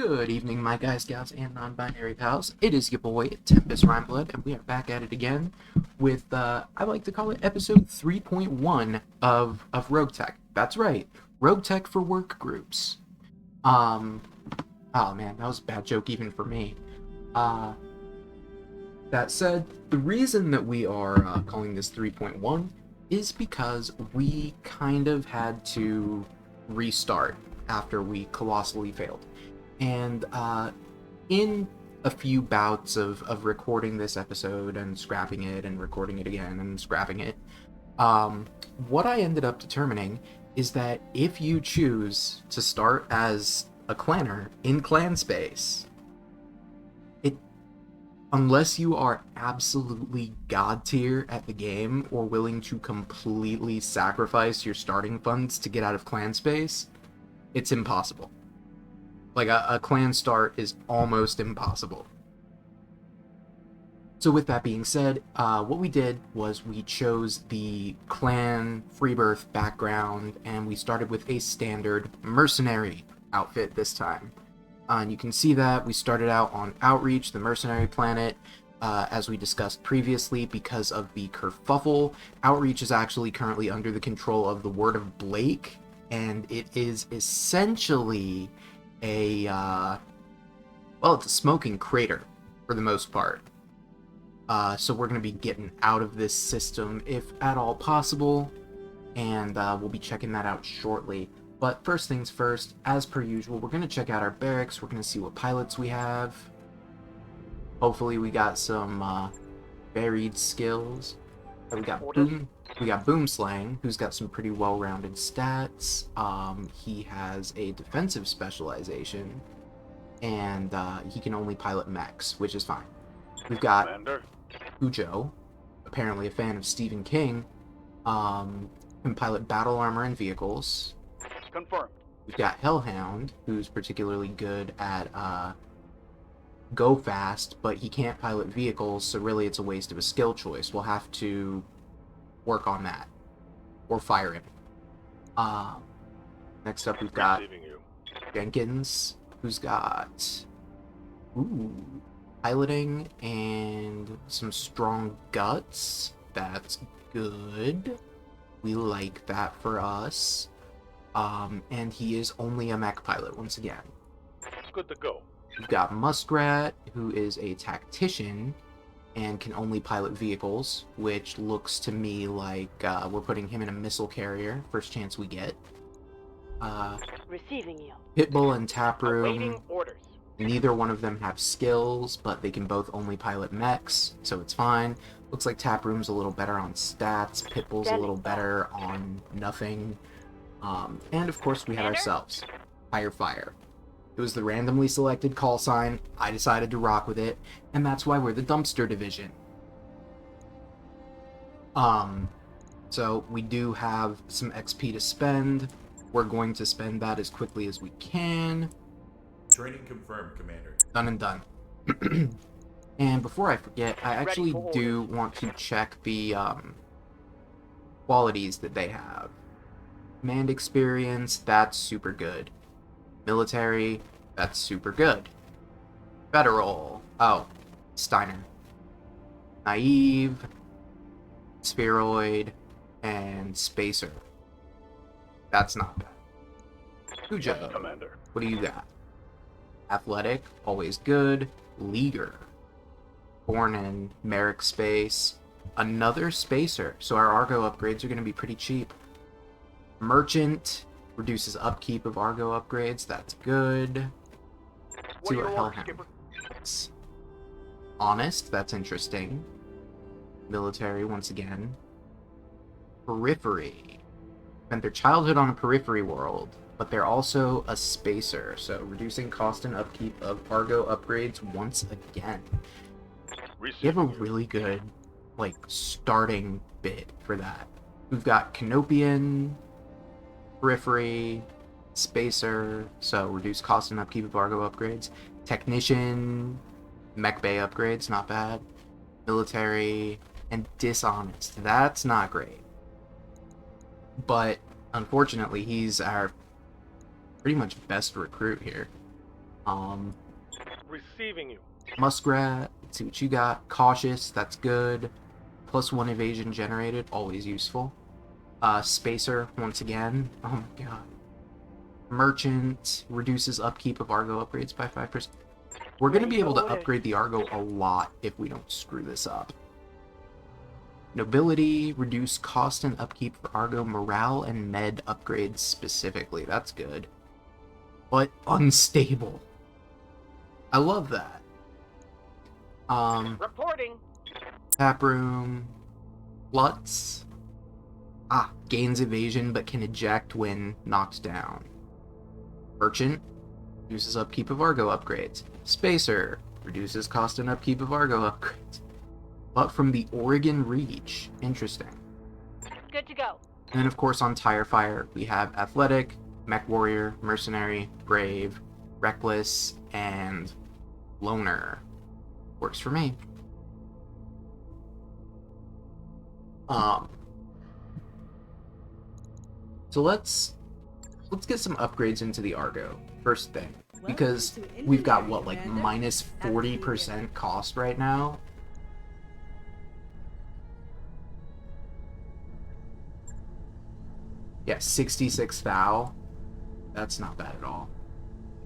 Good evening, my guys, gals, and non-binary pals. It is your boy, Tempest Rhymeblood, and we are back at it again with, I like to call it episode 3.1 of RogueTech. That's right, RogueTech for Workgroups. Um, oh man, that was a bad joke even for me. Uh, that said, the reason that we are calling this 3.1 is because we kind of had to restart after we colossally failed. And in a few bouts of recording this episode and scrapping it and recording it again and scrapping it, what I ended up determining is that if you choose to start as a clanner in clan space, unless you are absolutely god tier at the game or willing to completely sacrifice your starting funds to get out of clan space, it's impossible. Like, a clan start is almost impossible. So with that being said, what we did was we chose the clan freebirth background, and we started with a standard mercenary outfit this time. And you can see that we started out on Outreach, the mercenary planet, as we discussed previously, because of the kerfuffle. Outreach is actually currently under the control of the Word of Blake, and it is essentially it's a smoking crater for the most part. So we're going to be getting out of this system if at all possible, and we'll be checking that out shortly. But first things first, as per usual, we're going to check out our barracks. We're going to see what pilots we have. Hopefully we got some varied skills. We got Boomslang, who's got some pretty well-rounded stats. He has a defensive specialization, and he can only pilot mechs, which is fine. We've got Ujo, apparently a fan of Stephen King, can pilot battle armor and vehicles. Confirmed. We've got Hellhound, who's particularly good at go fast, but he can't pilot vehicles, so really it's a waste of a skill choice. We'll have to work on that, or fire him. Next up we've got Jenkins, who's got piloting and some strong guts. That's good. We like that for us. And he is only a mech pilot once again. Good to go. We've got Muskrat, who is a tactician and can only pilot vehicles, which looks to me like we're putting him in a missile carrier first chance we get. Receiving you. Pitbull and Taproom. Awaiting orders. Neither one of them have skills, but they can both only pilot mechs, so it's fine. Looks like Taproom's a little better on stats, Pitbull's a little better on nothing. And of course we have ourselves, Fire. It was the randomly selected call sign, I decided to rock with it, and that's why we're the dumpster division. So we do have some XP to spend. We're going to spend that as quickly as we can. Training confirmed, Commander. Done and done. And before I forget, I actually do want to check the qualities that they have. Command experience, that's super good. Military, that's super good. Federal, Steiner. Naive, Spheroid, and Spacer. That's not bad. Ujo, Commander. what do you got? Athletic, always good. Leader, born in Merrick Space. Another Spacer, so our Argo upgrades are going to be pretty cheap. Merchant, reduces upkeep of Argo upgrades, that's good. See what Hellhound is. Honest, that's interesting. Military, once again. Periphery. Spent their childhood on a periphery world, but they're also a spacer, so reducing cost and upkeep of Argo upgrades once again. We have a really good, starting bit for that. We've got Canopian, Periphery, Spacer, so reduce cost and upkeep of Argo upgrades. Technician, Mech Bay upgrades, not bad. Military, and Dishonest. That's not great. But, unfortunately, he's our pretty much best recruit here. Um, Receiving you. Muskrat, let's see what you got. Cautious, that's good. +1 evasion generated, always useful. Spacer, once again. Oh my god. Merchant, reduces upkeep of Argo upgrades by 5%. We're going to be able to upgrade the Argo a lot if we don't screw this up. Nobility, reduce cost and upkeep for Argo morale and med upgrades specifically. That's good. But unstable. I love that. Reporting. Tap room. Lutz. Gains evasion but can eject when knocked down. Merchant, reduces upkeep of Argo upgrades. Spacer, reduces cost and upkeep of Argo upgrades. But from the Oregon Reach. Interesting. Good to go. And then, of course, on Tire Fire, we have Athletic, Mech Warrior, Mercenary, Brave, Reckless, and Loner. Works for me. So let's get some upgrades into the Argo, first thing. Because we've got, what, like, minus 40% cost right now? Yeah, 66 thou. That's not bad at all.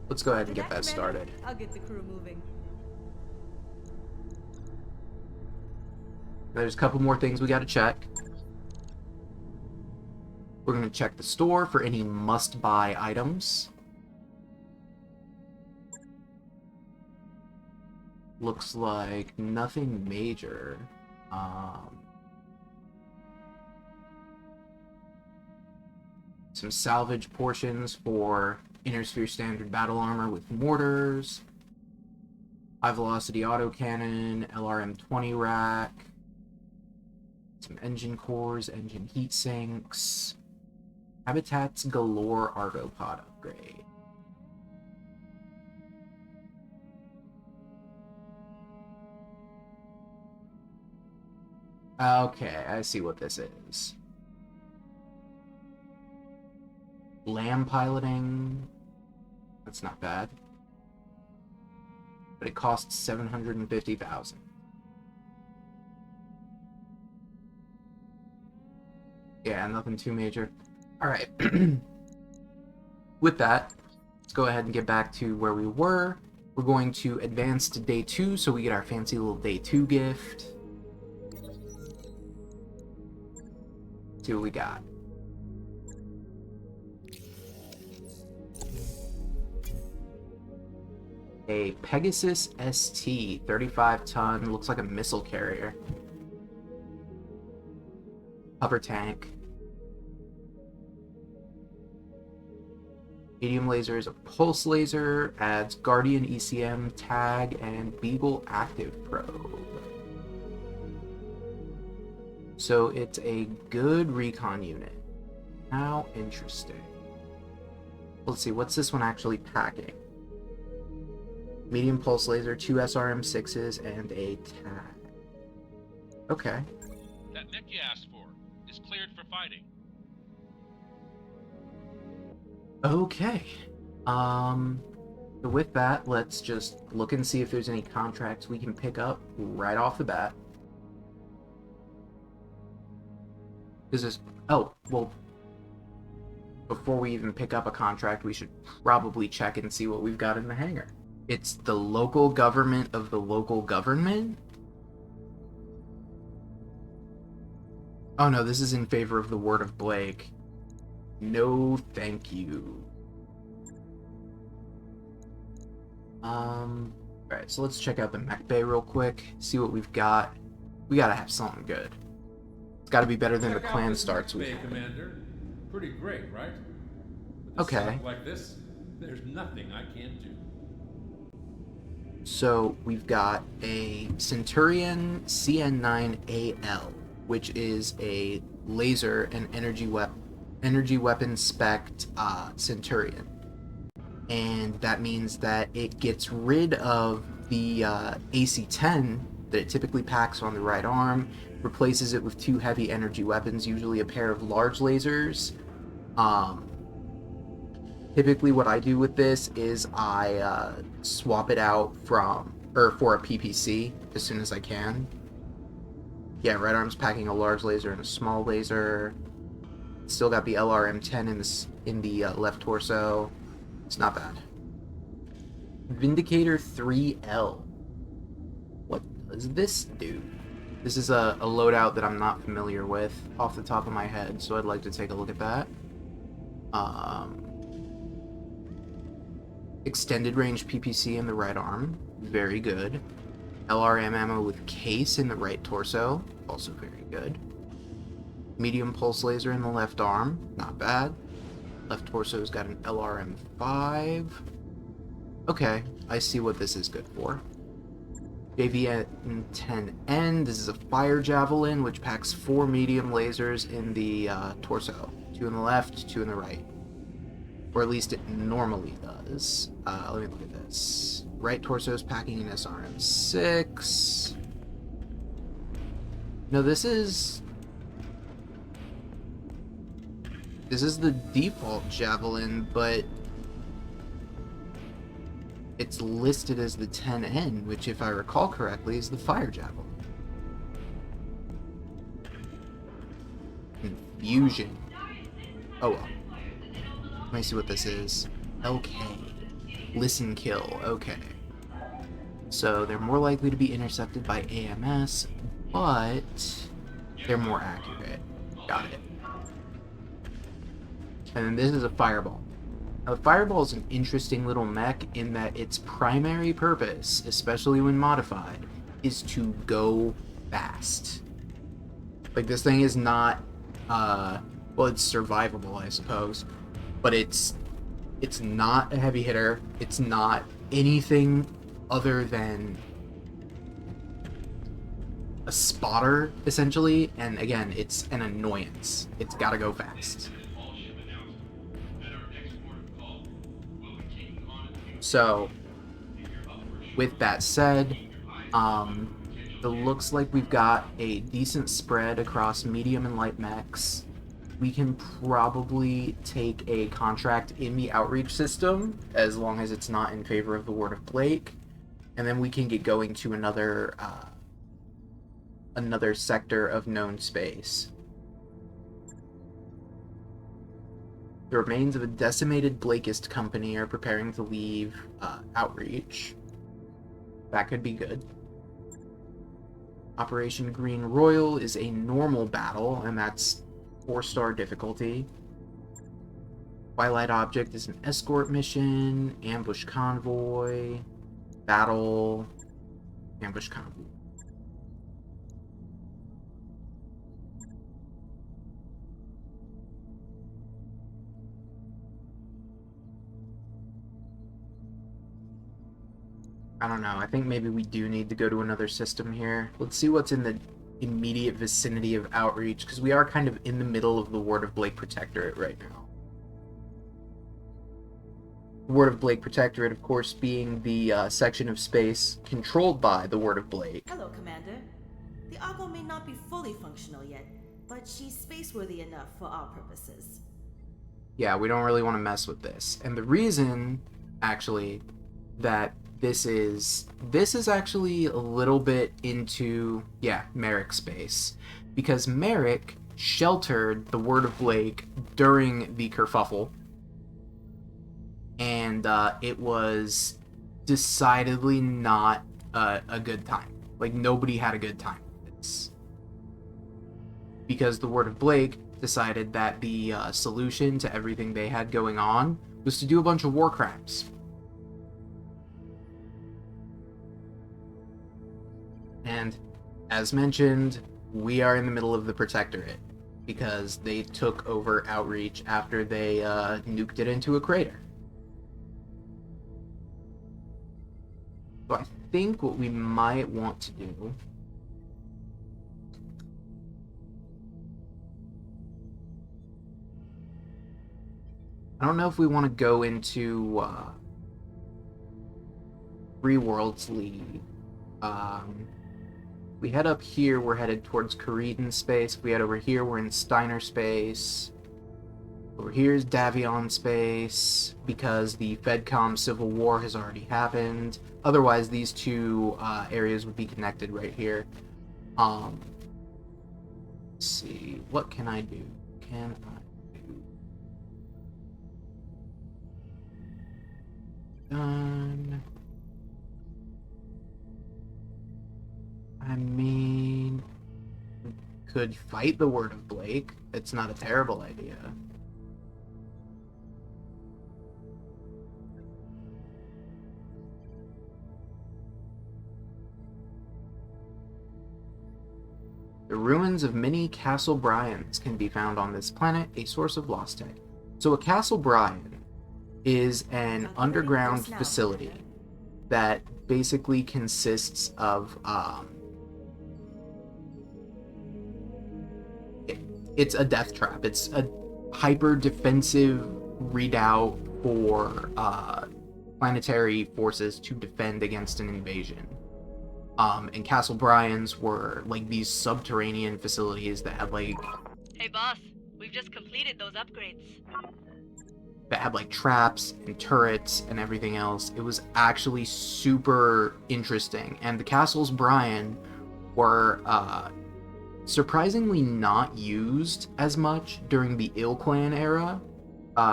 Let's go ahead and get that started. I'll get the crew moving. There's a couple more things we gotta check. We're gonna check the store for any must-buy items. Looks like nothing major. Some salvage portions for Inner Sphere Standard Battle Armor with mortars. High Velocity Autocannon, LRM-20 rack. Some engine cores, engine heat sinks. Habitats galore Argopod upgrade. Okay, I see what this is. Lamb piloting. That's not bad. But it costs 750,000. Yeah, nothing too major. Alright. With that, let's go ahead and get back to where we were. We're going to advance to day 2 so we get our fancy little day 2 gift. See what we got. A Pegasus ST, 35-ton, looks like a missile carrier. Hover tank. Medium laser is a pulse laser, adds Guardian ECM tag and Beagle active probe. So it's a good recon unit. How interesting. Let's see, what's this one actually packing? Medium pulse laser, 2 SRM-6s, and a tag. Okay. That mech you asked for is cleared for fighting. Okay. So with that, let's just look and see if there's any contracts we can pick up right off the bat. Is this... Oh, well... Before we even pick up a contract, we should probably check and see what we've got in the hangar. It's the local government of the local government? Oh no, this is in favor of the word of Blake. No, thank you. Alright, so let's check out the mech bay real quick, see what we've got. We gotta have something good. It's gotta be better than the clan starts we've had. Commander. Pretty great, right? With a Okay. setup like this, there's nothing I can't do. So we've got a Centurion CN9AL, which is a laser and energy weapon spec Centurion, and that means that it gets rid of the AC-10 that it typically packs on the right arm, replaces it with 2 heavy energy weapons, usually a pair of large lasers, Typically what I do with this is I swap it out for a PPC as soon as I can. Yeah, right arm's packing a large laser and a small laser. Still got the LRM-10 in the left torso. It's not bad. Vindicator 3L. What does this do? This is a loadout that I'm not familiar with off the top of my head, so I'd like to take a look at that. Extended range PPC in the right arm, very good. LRM ammo with case in the right torso, also very good. Medium pulse laser in the left arm, not bad. Left torso's got an LRM-5. Okay, I see what this is good for. JVN-10N, this is a fire javelin which packs 4 medium lasers in the torso. 2 in the left, 2 in the right. Or at least it normally does. Let me look at this. Right torso is packing an SRM-6. No, this is the default javelin, but it's listed as the 10N, which, if I recall correctly, is the fire javelin. Confusion. Oh well. Let me see what this is. Okay. Listen kill. Okay. So they're more likely to be intercepted by AMS, but they're more accurate. Got it. And then this is a fireball. Now, the fireball is an interesting little mech in that its primary purpose, especially when modified, is to go fast. Like, this thing is not, well, it's survivable, I suppose, but it's not a heavy hitter. It's not anything other than a spotter, essentially, and again, it's an annoyance. It's gotta go fast. So, with that said, it looks like we've got a decent spread across medium and light mechs. We can probably take a contract in the outreach system, as long as it's not in favor of the Word of Blake, and then we can get going to another sector of known space. The remains of a decimated Blakist company are preparing to leave outreach. That could be good. Operation Green Royal is a normal battle, and that's 4-star difficulty. Twilight Object is an escort mission. Ambush Convoy. Battle. Ambush Convoy. I don't know. I think maybe we do need to go to another system here. Let's see what's in the immediate vicinity of outreach, because we are kind of in the middle of the Word of Blake Protectorate right now. The Word of Blake Protectorate, of course, being the section of space controlled by the Word of Blake. Hello, Commander. The Argo may not be fully functional yet, but she's space-worthy enough for our purposes. Yeah, we don't really want to mess with this. And the reason, actually, that this is actually a little bit into, Merrick space. Because Merrick sheltered the Word of Blake during the kerfuffle. And it was decidedly not a good time. Like, nobody had a good time with this. Because the Word of Blake decided that the solution to everything they had going on was to do a bunch of war crimes. And, as mentioned, we are in the middle of the Protectorate, because they took over Outreach after they nuked it into a crater. So I think what we might want to do I don't know if we want to go into Free Worlds League. We head up here, we're headed towards Caretan space. If we head over here, we're in Steiner space. Over here is Davion space, because the FedCom Civil War has already happened. Otherwise, these two areas would be connected right here. Let's see, what can I do? Can I do? Done. I mean, could fight the Word of Blake. It's not a terrible idea. The ruins of many Castle Bryans can be found on this planet, a source of lost tech. So a Castle Bryan is an underground facility that basically consists of it's a death trap. It's a hyper defensive redoubt for planetary forces to defend against an invasion. And Castle Bryans were like these subterranean facilities that had like Hey boss, we've just completed those upgrades. that had like traps and turrets and everything else. It was actually super interesting. And the Castles Bryan were surprisingly not used as much during the Ill Clan era,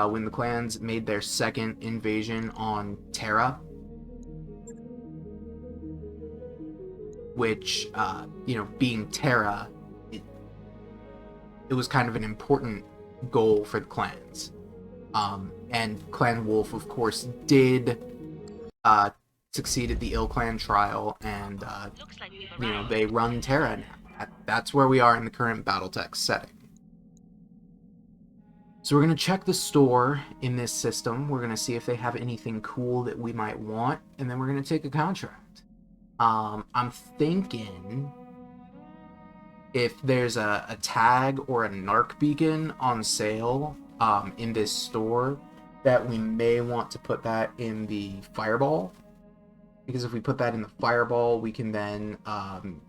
when the clans made their second invasion on Terra. Which, being Terra, it was kind of an important goal for the clans. And Clan Wolf, of course, did succeed at the Ill Clan trial, and, Looks like we've arrived. they run Terra now. That's where we are in the current Battletech setting. So we're going to check the store in this system. We're going to see if they have anything cool that we might want, and then we're going to take a contract. I'm thinking if there's a tag or a narc beacon on sale in this store, that we may want to put that in the fireball. Because if we put that in the fireball, we can then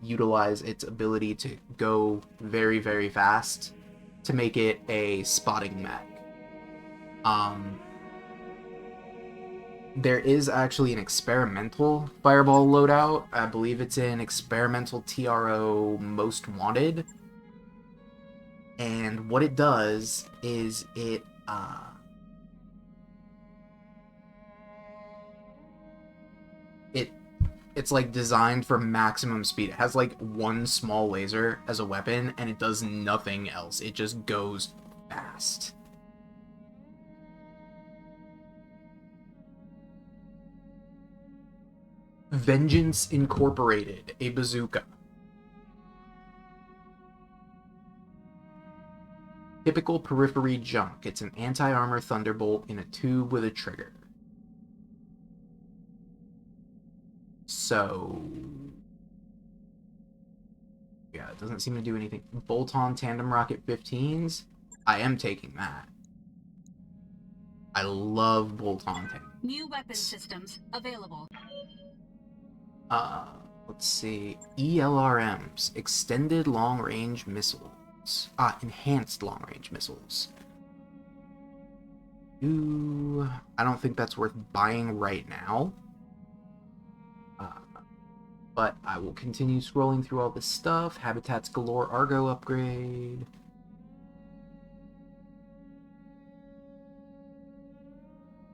utilize its ability to go very, very fast to make it a spotting mech. There is actually an experimental fireball loadout. I believe it's in experimental TRO Most Wanted. And what it does is it's like designed for maximum speed. It has like one small laser as a weapon, and it does nothing else. It just goes fast. Vengeance Incorporated, a bazooka. Typical periphery junk. It's an anti-armor thunderbolt in a tube with a trigger. So, yeah, it doesn't seem to do anything. Bolt-on tandem rocket 15s. I am taking that. I love bolt-on tandem. New weapon systems available. Let's see. ELRMs, extended long-range missiles. Enhanced long-range missiles. Ooh, I don't think that's worth buying right now. But I will continue scrolling through all this stuff. Habitats Galore Argo upgrade.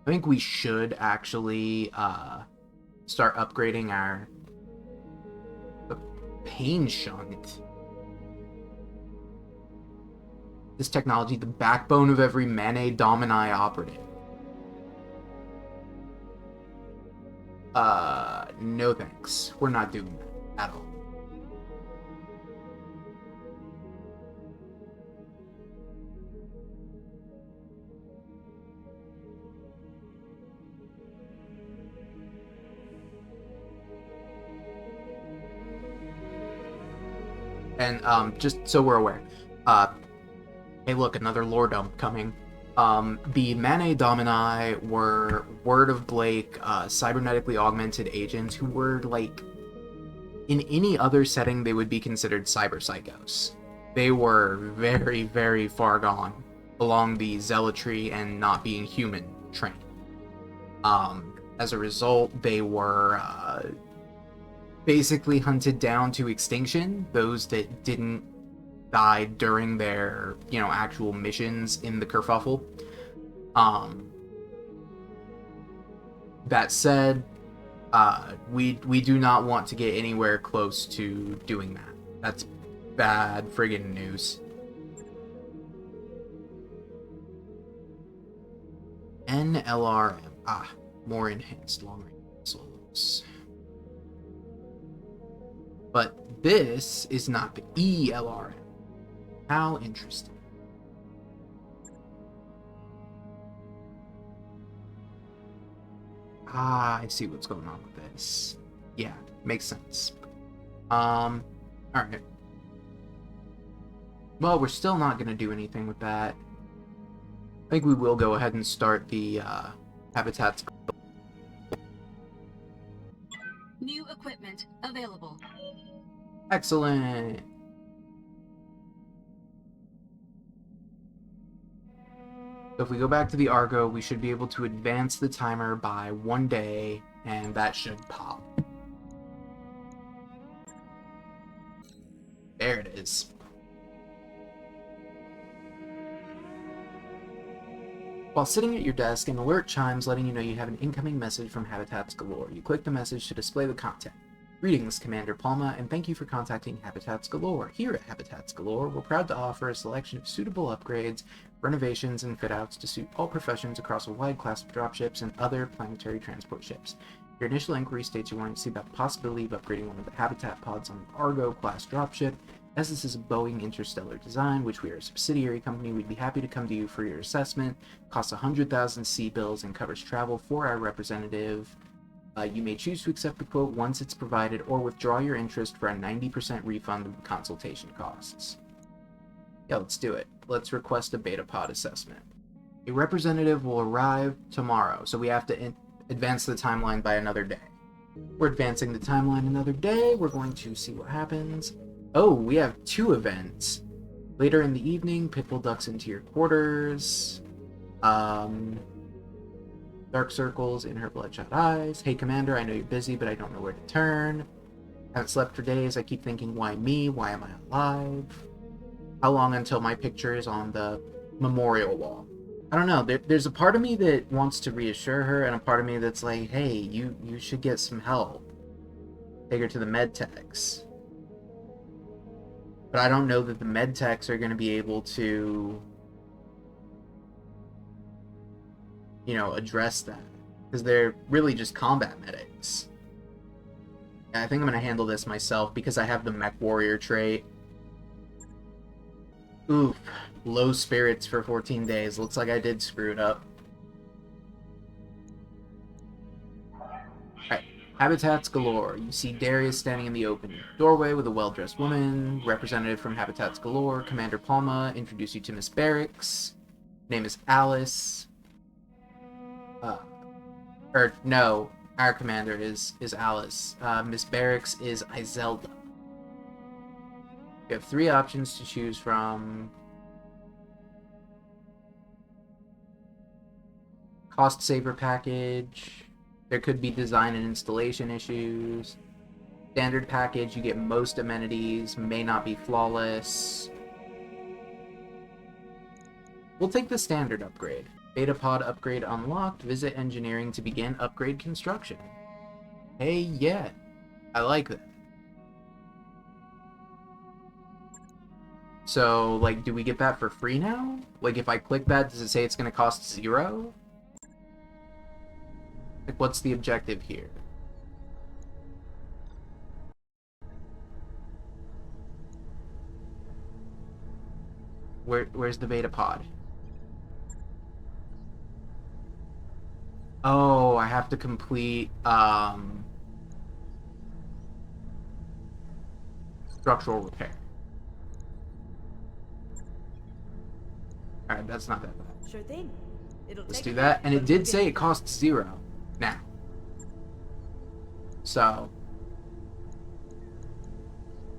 I think we should actually start upgrading our pain shunt. This technology, the backbone of every Manet Domini operative. No thanks. We're not doing that at all. And just so we're aware, hey look, another lore dump coming. The Manet Domini were Word of Blake, cybernetically augmented agents who were, like, in any other setting they would be considered cyber psychos. They were very, very far gone along the zealotry and not being human train. As a result, they were basically hunted down to extinction. Those that didn't die during their, actual missions in the kerfuffle. That said, we do not want to get anywhere close to doing that. That's bad friggin' news. NLRM. More enhanced long-range missiles. But this is not the ELRM. How interesting. I see what's going on with this. Yeah, makes sense. Alright. Well, we're still not going to do anything with that. I think we will go ahead and start the habitats. New equipment available. Excellent. So if we go back to the Argo, we should be able to advance the timer by 1 day, and that should pop. There it is. While sitting at your desk, an alert chimes letting you know you have an incoming message from Habitats Galore. You click the message to display the content. Greetings, Commander Palma, and thank you for contacting Habitats Galore. Here at Habitats Galore, we're proud to offer a selection of suitable upgrades, renovations, and fit-outs to suit all professions across a wide class of dropships and other planetary transport ships. Your initial inquiry states you wanted to see about the possibility of upgrading one of the habitat pods on an Argo-class dropship. As this is a Boeing Interstellar design, which we are a subsidiary company, we'd be happy to come to you for your assessment. Costs 100,000 C-bills and covers travel for our representative. You may choose to accept the quote once it's provided or withdraw your interest for a 90% refund of the consultation costs. Yeah, let's do it. Let's request a beta pod assessment. A representative will arrive tomorrow, so we have to advance the timeline by another day. We're advancing the timeline another day. We're going to see what happens. Oh, we have 2 events. Later in the evening, Pitbull ducks into your quarters. Dark circles in her bloodshot eyes. Hey, Commander, I know you're busy, but I don't know where to turn. Haven't slept for days. I keep thinking, why me? Why am I alive? How long until my picture is on the memorial wall? I don't know. There's a part of me that wants to reassure her, and a part of me that's like, hey, you should get some help. Take her to the med techs. But I don't know that the med techs are going to be able to, address that. Because they're really just combat medics. I think I'm going to handle this myself because I have the mech warrior trait. Oof. Low spirits for 14 days. Looks like I did screw it up. Alright. Habitats Galore. You see Darius standing in the open doorway with a well-dressed woman. Representative from Habitats Galore. Commander Palma. Introduce you to Miss Barracks. Name is Alice. No. Our commander is Alice. Miss Barracks is Izelda. You have 3 options to choose from. Cost saver package. There could be design and installation issues. Standard package, you get most amenities, may not be flawless. We'll take the standard upgrade. Beta pod upgrade unlocked. Visit engineering to begin upgrade construction. Hey, yeah. I like that. So, do we get that for free now? If I click that, does it say it's going to cost 0? What's the objective here? Where's the beta pod? Oh, I have to complete structural repair. Alright, that's not that bad. Sure thing. Let's do that. And it did say it costs 0 now. So,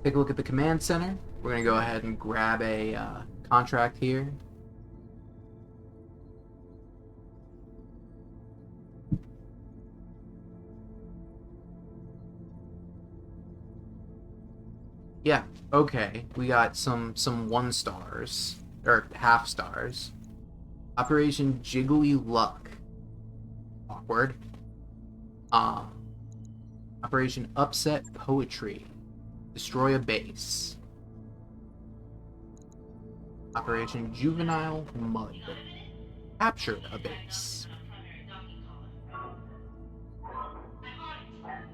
take a look at the command center. We're going to go ahead and grab a contract here. Yeah, okay. We got some 1 stars. Or half stars. Operation Jiggly Luck. Awkward. Um, Operation Upset Poetry. Destroy a base. Operation Juvenile Mud. Capture a base.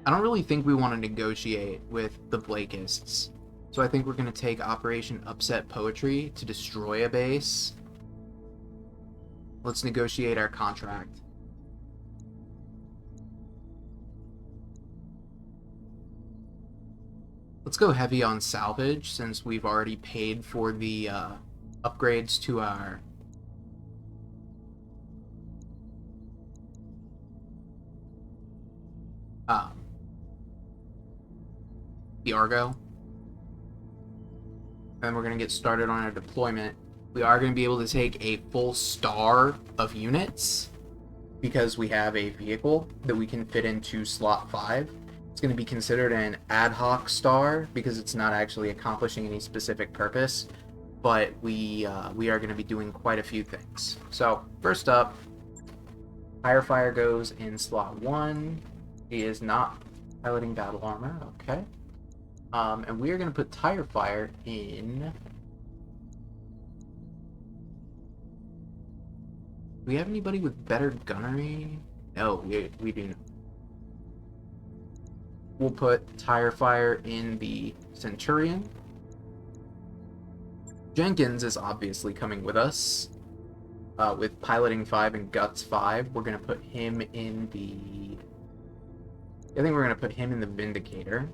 I don't really think we want to negotiate with the Blakists. So I think we're going to take Operation Upset Poetry to destroy a base. Let's negotiate our contract. Let's go heavy on salvage since we've already paid for the upgrades to our the Argo. And we're going to get started on our deployment. We are going to be able to take a full star of units because we have a vehicle that we can fit into slot 5. It's going to be considered an ad hoc star because it's not actually accomplishing any specific purpose, but we are going to be doing quite a few things. So first up, Firefire goes in slot 1. He is not piloting battle armor. Okay. And we are going to put Tire Fire in. Do we have anybody with better gunnery? No, we do not. We'll put Tire Fire in the Centurion. Jenkins is obviously coming with us. With Piloting 5 and Guts 5, we're going to put him in the... I think we're going to put him in the Vindicator.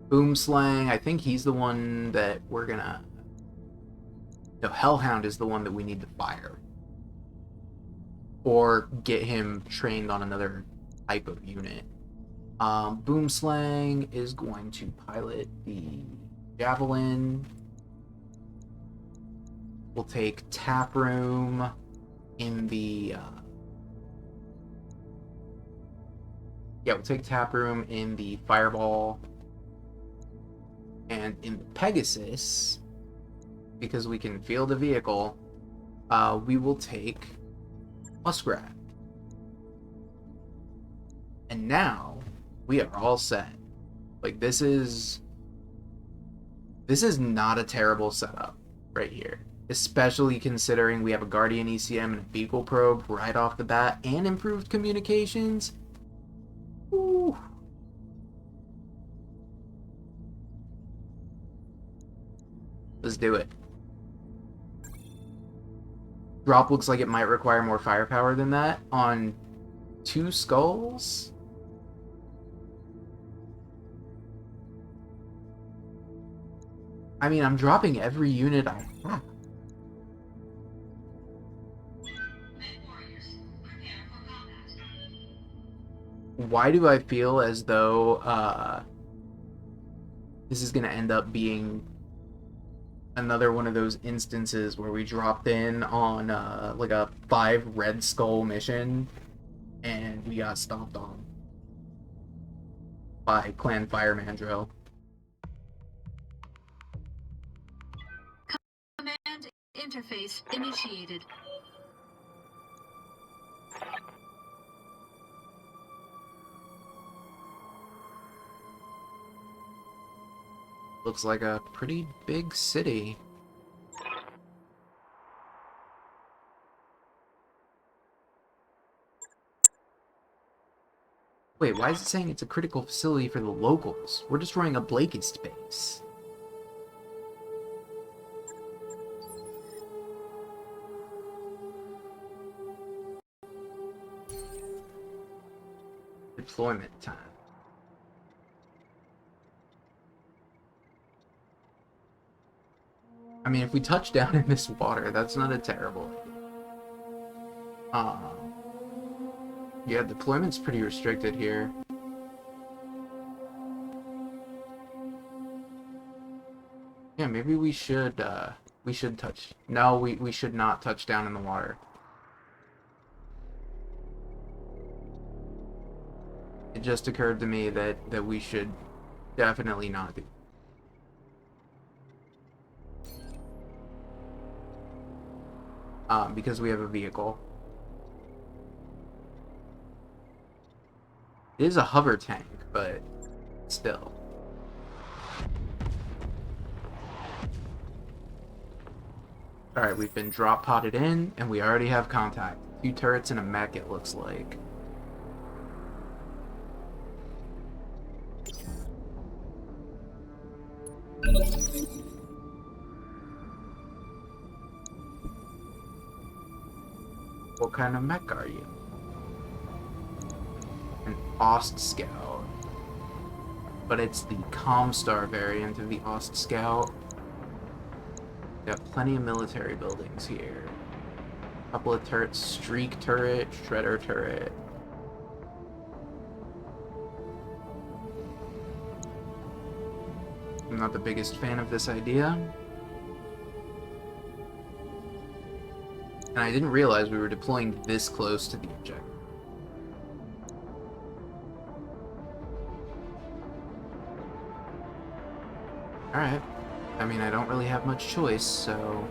Boomslang, I think he's the one that we're gonna... No, Hellhound is the one that we need to fire. Or get him trained on another type of unit. Boomslang is going to pilot the Javelin. We'll take Taproom in the... Yeah, we'll take Taproom in the Fireball. And in the Pegasus, because we can field a vehicle, we will take Muskrat. And now, we are all set. Like, this is not a terrible setup right here. Especially considering we have a Guardian ECM and a Beagle Probe right off the bat, and improved communications. Ooh. Let's do it. Drop looks like it might require more firepower than that on 2 skulls. I mean, I'm dropping every unit I have. Why do I feel as though this is going to end up being another one of those instances where we dropped in on like a 5 Red Skull mission and we got stomped on by Clan Fireman Drill. Command interface initiated. Looks like a pretty big city. Wait, why is it saying it's a critical facility for the locals? We're destroying a Blakist base. Deployment time. I mean, if we touch down in this water, that's not a terrible idea. Yeah, deployment's pretty restricted here. Yeah, maybe we should touch... No, we should not touch down in the water. It just occurred to me that we should definitely not do. Because we have a vehicle. It is a hover tank, but still. Alright, we've been drop potted in, and we already have contact. 2 turrets and a mech, it looks like. What kind of mech are you? An Ost Scout. But it's the Comstar variant of the Ost Scout. Got plenty of military buildings here. Couple of turrets, Streak turret, Shredder turret. I'm not the biggest fan of this idea. And I didn't realize we were deploying this close to the objective. Alright. I mean, I don't really have much choice, so...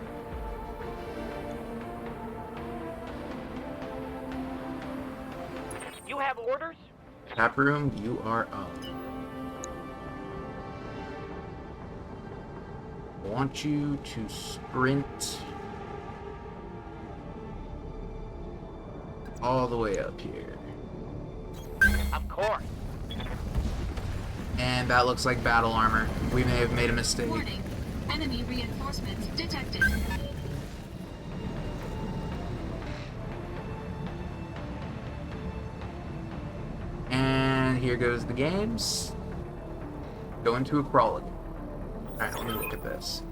You have orders? Tap room, you are up. I want you to sprint all the way up here. Of course. And that looks like battle armor. We may have made a mistake. Warning. Enemy reinforcements detected. And here goes the games. Go into a crawl again. Alright, let me look at this.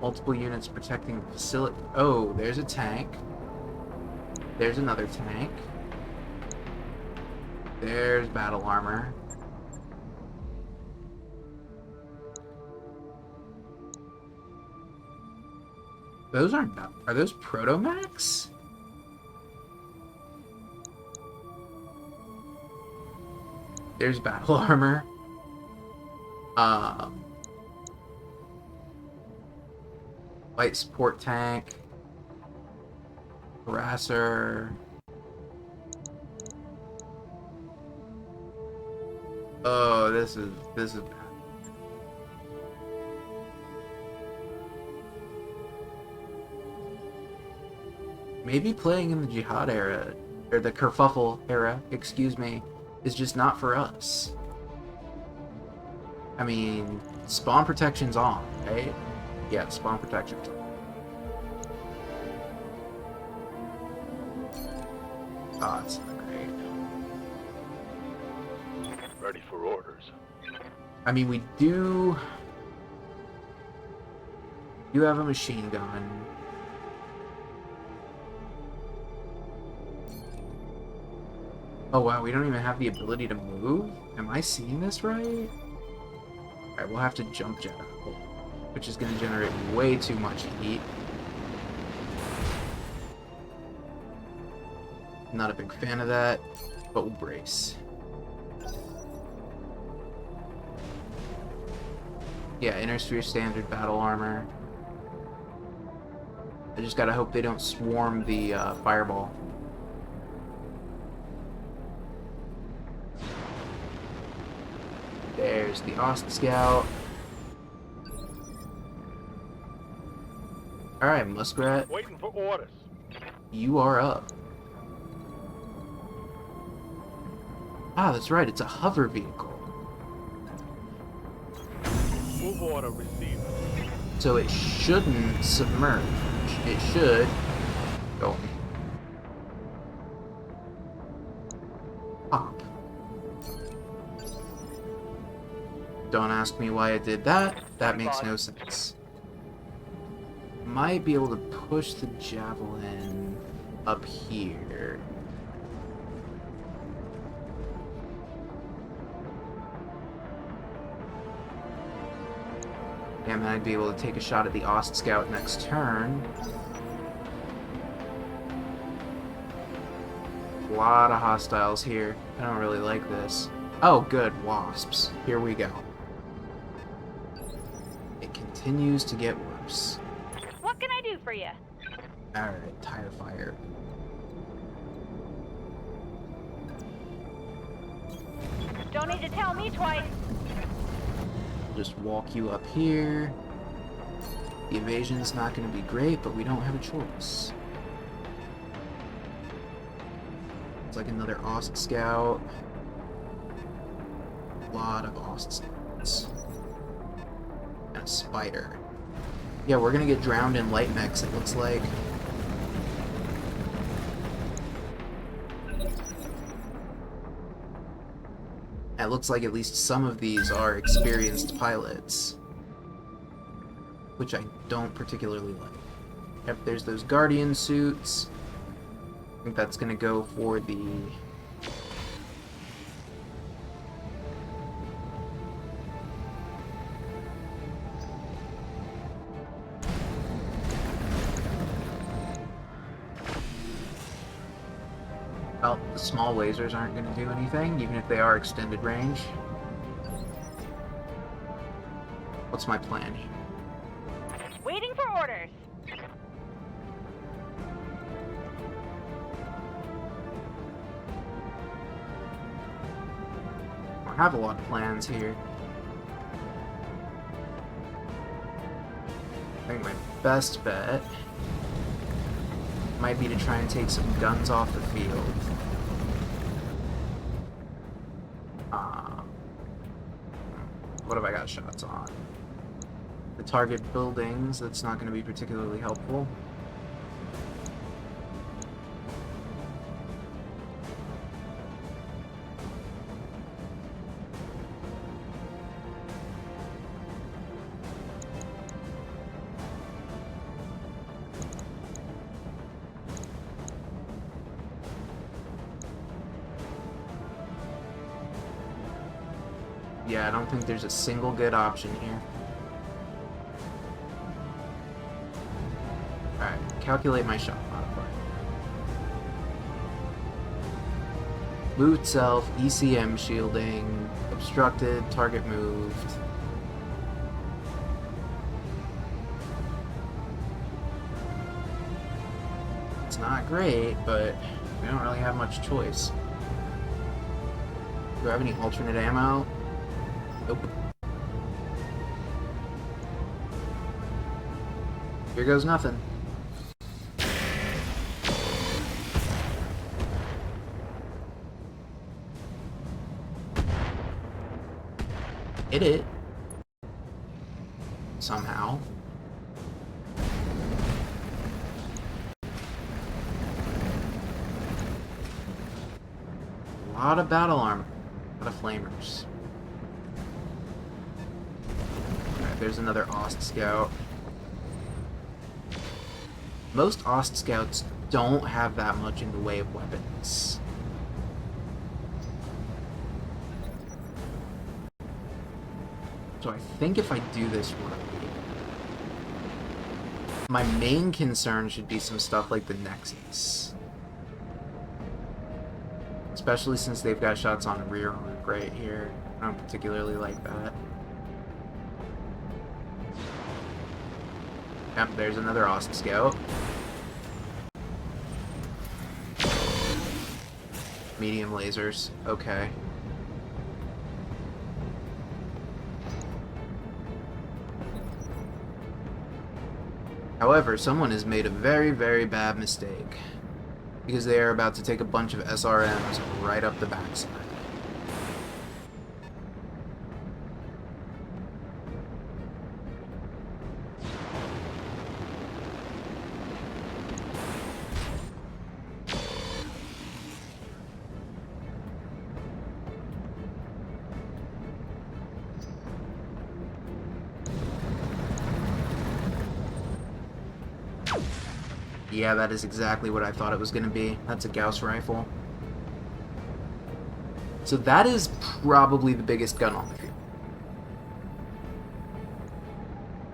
Multiple units protecting the facility. Oh, there's a tank. There's another tank. There's battle armor. Those aren't... Are those proto-mechs? There's battle armor. Light support tank. Harasser. Oh, this is bad. Maybe playing in the Jihad era, or the Kerfuffle era, excuse me, is just not for us. I mean, spawn protection's on, right? Yeah, spawn protection's on. Oh, it's not great. Ready for orders. I mean, we do have a machine gun. Oh wow, we don't even have the ability to move? Am I seeing this right? Alright, we'll have to jump jet, which is going to generate way too much heat. Not a big fan of that, but we'll brace. Yeah, inner sphere standard battle armor. I just gotta hope they don't swarm the fireball. There's the Ost Scout. Alright, Muskrat, Waiting for orders. you are up. Ah, that's right, it's a hover vehicle. Move order received. So it shouldn't submerge. It should go pop. Don't ask me why it did that. That makes no sense. Might be able to push the javelin up here. And then I'd be able to take a shot at the Ost Scout next turn. lot of hostiles here. I don't really like this. Oh, good. Wasps. Here we go. It continues to get worse. What can I do for you? Alright, tire fire. Don't need to tell me twice. Just walk you up here. The evasion's not going to be great, but we don't have a choice. It's like another Ost Scout. A lot of Ost Scouts. And a spider. Yeah, we're going to get drowned in light mechs, it looks like. It looks like at least some of these are experienced pilots, which I don't particularly like. Yep, there's those Guardian suits. I think that's gonna go for the... Well, the small lasers aren't going to do anything, even if they are extended range. What's my plan here? Waiting for orders. I have a lot of plans here. I think my best bet might be to try and take some guns off the field. What have I got shots on? The target buildings, that's not going to be particularly helpful. Yeah, I don't think there's a single good option here. Alright, calculate my shot modifier. Move itself, ECM shielding, obstructed, target moved. It's not great, but we don't really have much choice. Do I have any alternate ammo? Nope. Here goes nothing. Hit it. Somehow. A lot of battle armor. A lot of flamers. There's another Ost Scout. Most Ost Scouts don't have that much in the way of weapons. So I think if I do this right, my main concern should be some stuff like the Nexus. Especially since they've got shots on rear arm right here. I don't particularly like that. Yep, there's another Ost Scout. Medium lasers. Okay. However, someone has made a very, very bad mistake. Because they are about to take a bunch of SRMs right up the backside. Yeah, that is exactly what I thought it was going to be. That's a Gauss rifle. So that is probably the biggest gun on the field.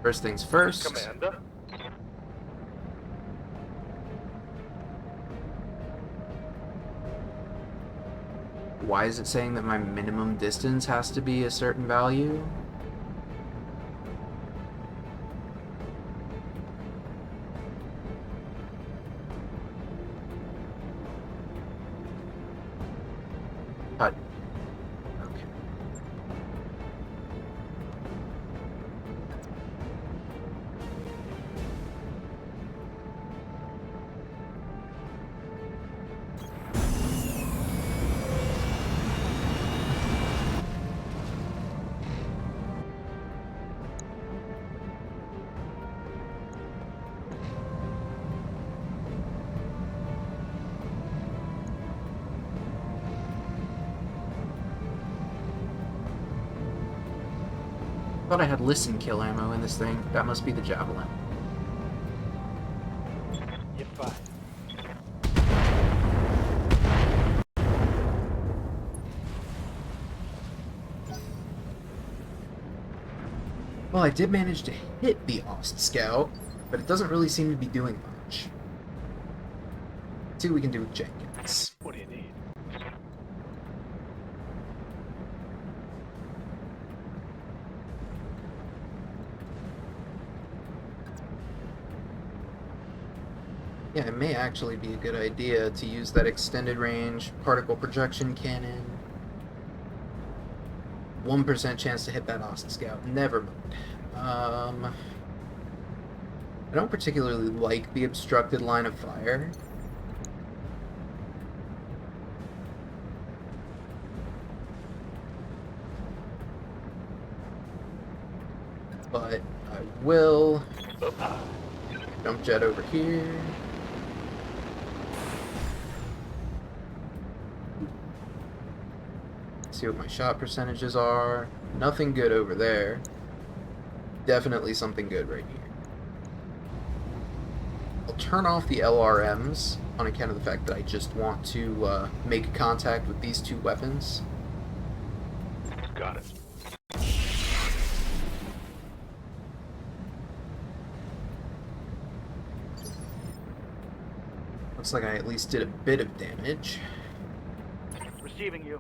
First things first. Commander? Why is it saying that my minimum distance has to be a certain value? Cut. Okay. Thought I had listen kill ammo in this thing. That must be the javelin. You're fine. Well, I did manage to hit the Ost Scout, but it doesn't really seem to be doing much. Let's see what we can do with Jenkins. What do you need? Yeah, it may actually be a good idea to use that extended range particle projection cannon. 1% chance to hit that Ost Scout. Never mind. I don't particularly like the obstructed line of fire. But I will jump jet over here. See what my shot percentages are. Nothing good over there. Definitely something good right here. I'll turn off the LRMs on account of the fact that I just want to make contact with these two weapons. Got it. Looks like I at least did a bit of damage. Receiving you.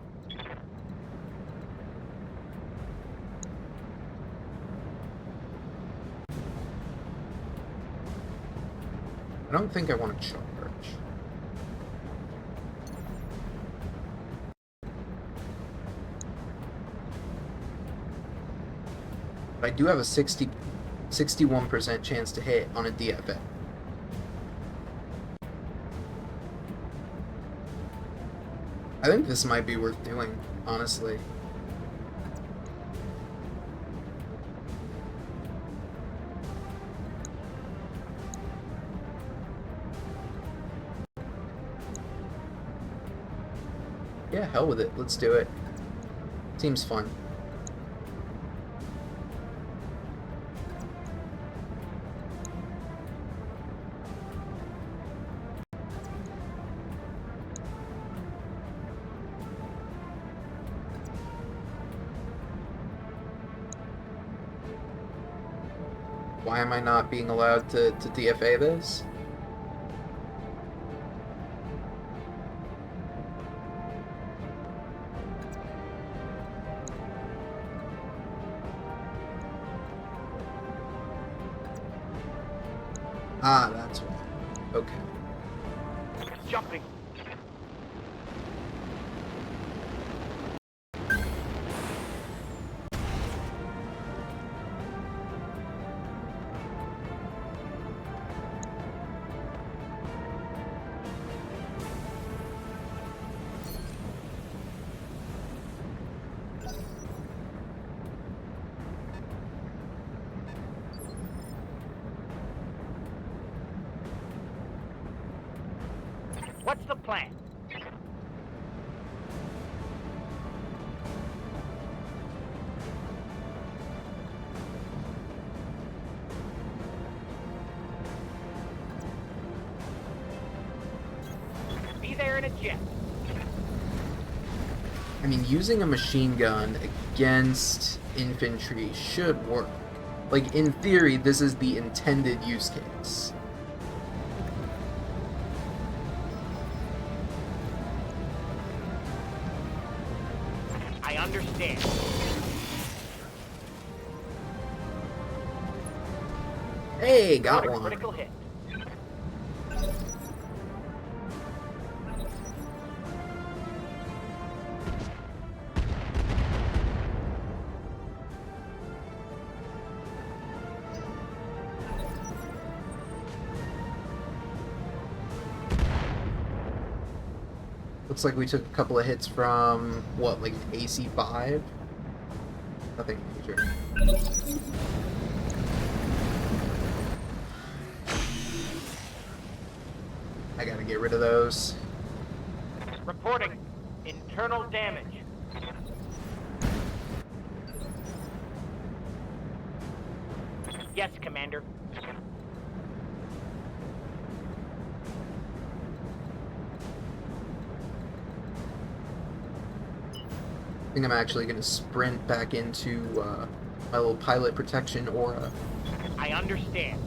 I don't think I want to charge. But I do have a 61% chance to hit on a DFA. I think this might be worth doing, honestly. Yeah, hell with it. Let's do it. Seems fun. Why am I not being allowed to DFA this? Ah, that's why. Okay. Jumping. What's the plan? Be there in a jet. I mean, using a machine gun against infantry should work. Like, in theory, this is the intended use case. I understand. Hey, got Got a one. critical hit. Looks like we took a couple of hits from, what, like an AC-5? Nothing major. I gotta get rid of those. Reporting internal damage. Yes, Commander. I think I'm actually gonna sprint back into my little pilot protection aura. I understand.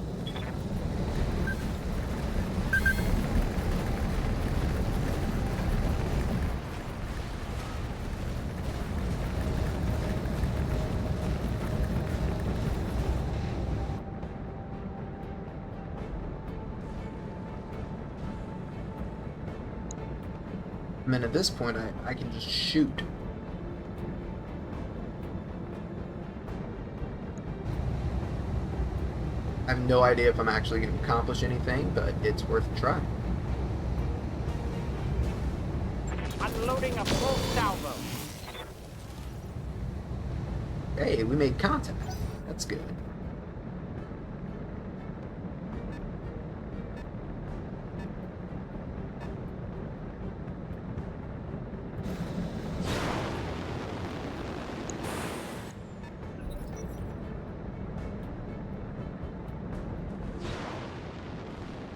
I mean, at this point, I can just shoot. I have no idea if I'm actually going to accomplish anything, but it's worth a try. Unloading a full salvo. Hey, we made contact. That's good.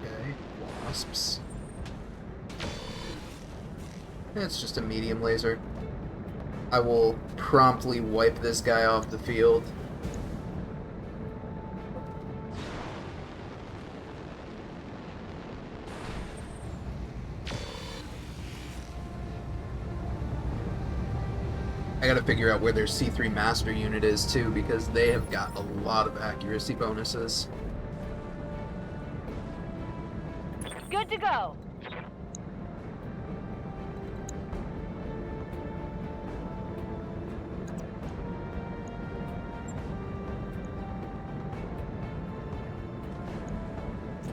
Okay, wasps. It's just a medium laser. I will promptly wipe this guy off the field. I gotta figure out where their C3 master unit is too, because they have got a lot of accuracy bonuses. Good to go.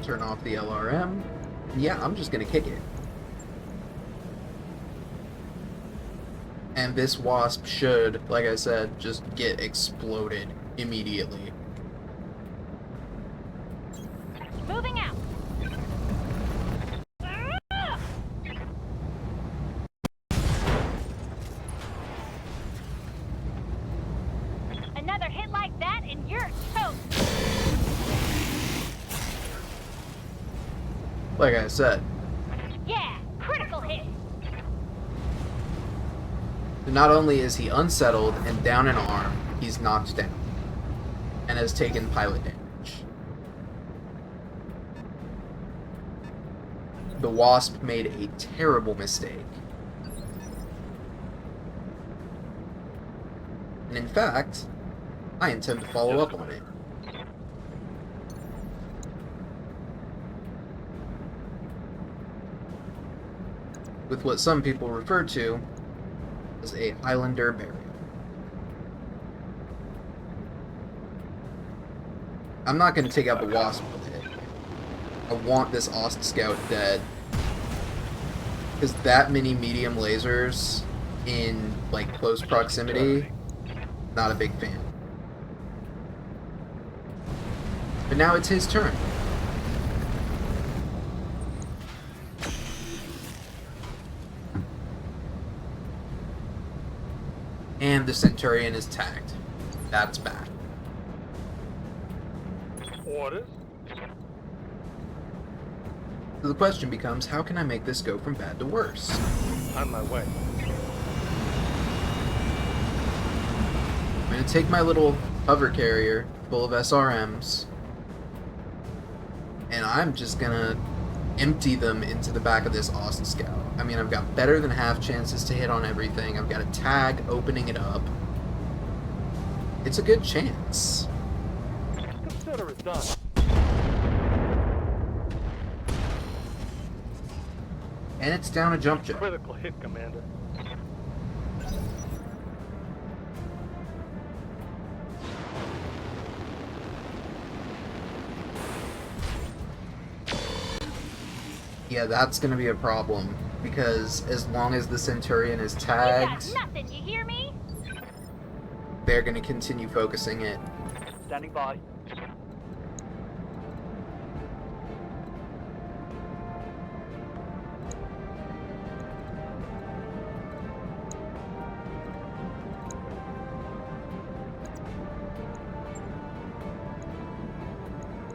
Turn off the LRM. Yeah, I'm just gonna kick it. And this wasp should, like I said, just get exploded immediately. Moving out. Another hit like that and you're toast. Like I said, Yeah, critical hit. not only is he unsettled and down an arm, he's knocked down and has taken pilot damage. The wasp made a terrible mistake. And in fact, I intend to follow up on it. With what some people refer to as a Highlander burial. I'm not going to take out the wasp with it. I want this Ost Scout dead. Because that many medium lasers in, like, close proximity, not a big fan. But now it's his turn. And the Centurion is tagged. That's bad. Orders? So the question becomes, how can I make this go from bad to worse? On my way. I'm going to take my little hover carrier full of SRMs, and I'm just going to empty them into the back of this Ost Scout. I mean, I've got better than half chances to hit on everything. I've got a tag opening it up. It's a good chance. Consider it done. And it's down a jump jet. Critical hit, Commander. Yeah, that's gonna be a problem. Because as long as the Centurion is tagged, nothing, you hear me? they're gonna continue focusing it. Standing by.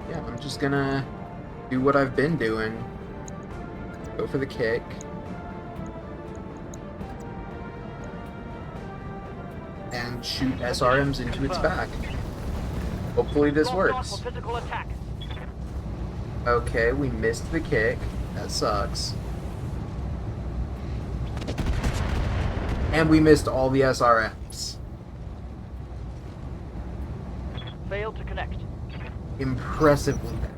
Yeah, I'm just gonna do what I've been doing. Go for the kick. And shoot SRMs into its back. Hopefully this works. Physical attack. Okay, we missed the kick. That sucks. And we missed all the SRMs. Failed to connect. Impressively bad.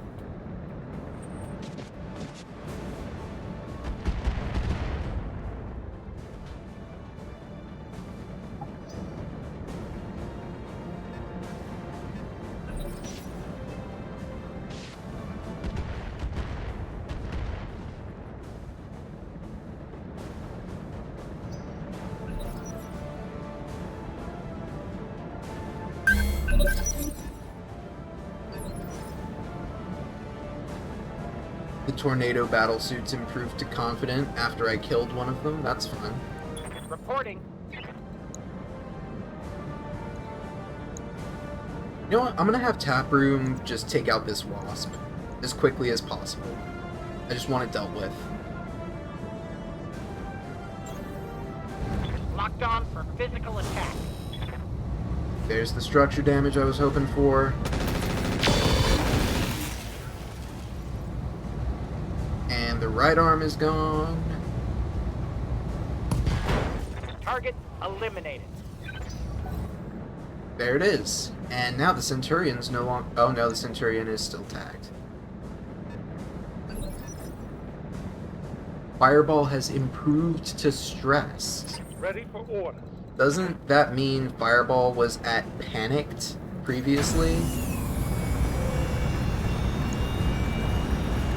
The tornado battlesuits improved to confident after I killed one of them. That's fun. Reporting. You know what? I'm gonna have Taproom just take out this wasp as quickly as possible. I just want it dealt with. Locked on for physical attack. There's the structure damage I was hoping for. And the right arm is gone. Target eliminated. There it is. And now the Centurion's no longer... Oh no, the Centurion is still tagged. Fireball has improved to stressed. Ready for orders. Doesn't that mean Fireball was at panicked previously?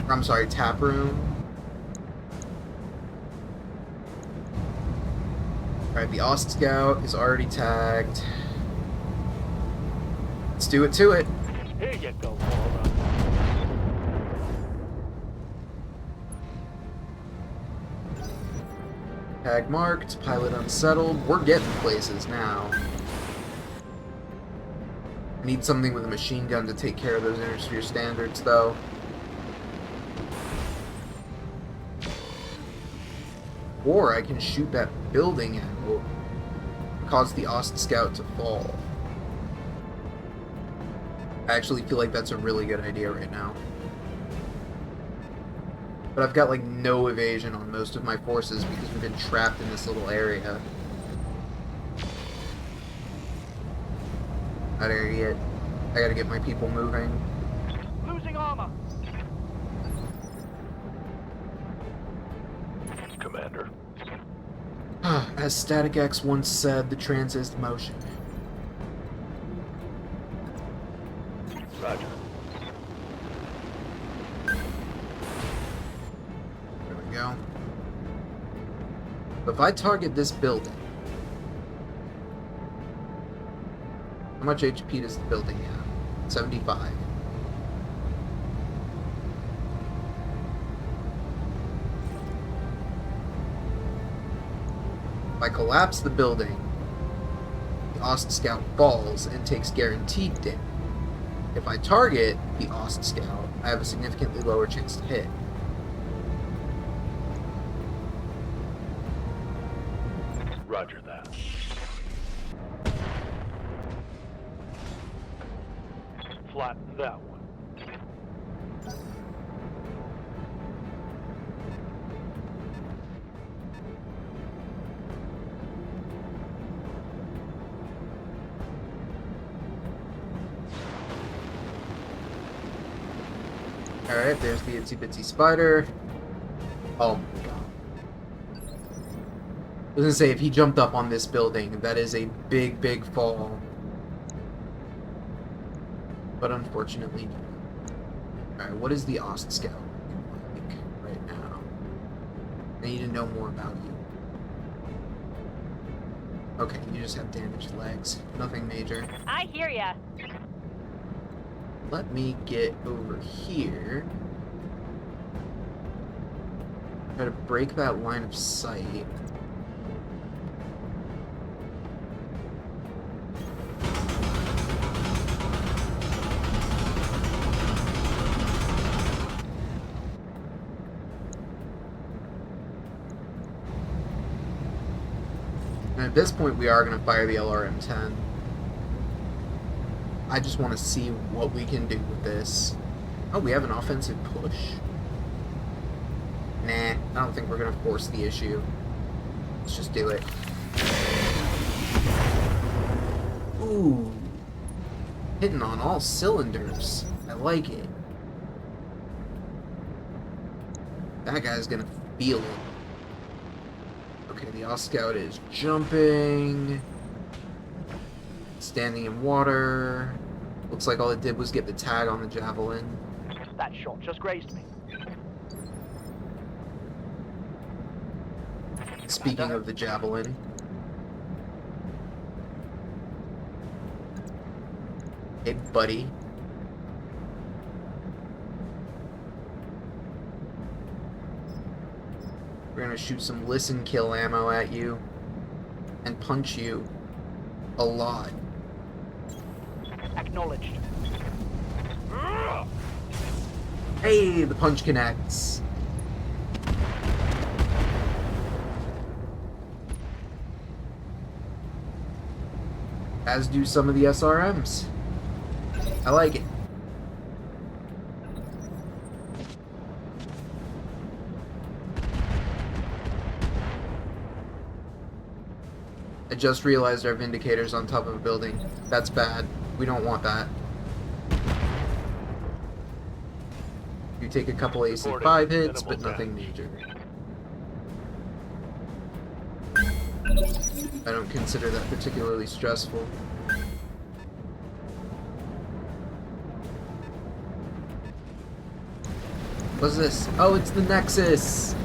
I'm sorry, Taproom. Alright, the Ost Scout is already tagged. Let's do it to it. Here you go, Laura. Tag marked, pilot unsettled. We're getting places now. I need something with a machine gun to take care of those intersphere standards, though. Or I can shoot that building out, cause the Ost Scout to fall. I actually feel like that's a really good idea right now. But I've got like no evasion on most of my forces because we've been trapped in this little area. I gotta get my people moving. Losing armor. Commander. As Static X once said, the transist motion. Roger. There we go. If I target this building, how much HP does the building have? 75. If I collapse the building, the Ost Scout falls and takes guaranteed damage. If I target the Ost Scout, I have a significantly lower chance to hit. Roger that. Flatten that one. Alright, there's the itsy bitsy spider. Oh my god. I was gonna say, if he jumped up on this building, that is a big, big fall. But unfortunately, alright, what is the Ost Scout like right now? I need to know more about you. Okay, you just have damaged legs. Nothing major. I hear ya. Let me get over here. Try to break that line of sight. And at this point, we are going to fire the LRM-10. I just want to see what we can do with this. Oh, we have an offensive push. Nah, I don't think we're going to force the issue. Let's just do it. Ooh. Hitting on all cylinders. I like it. That guy's going to feel it. Okay, the Ost Scout is jumping. Standing in water. Looks like all it did was get the tag on the javelin. That shot just grazed me. Speaking of the javelin. Hey, buddy. We're gonna shoot some listen kill ammo at you. And punch you. A lot. Acknowledged. Hey, the punch connects. As do some of the SRMs. I like it. I just realized our Vindicator's on top of a building. That's bad. We don't want that. You take a couple AC5 hits, but nothing major. I don't consider that particularly stressful. What's this? Oh, it's the Nexus!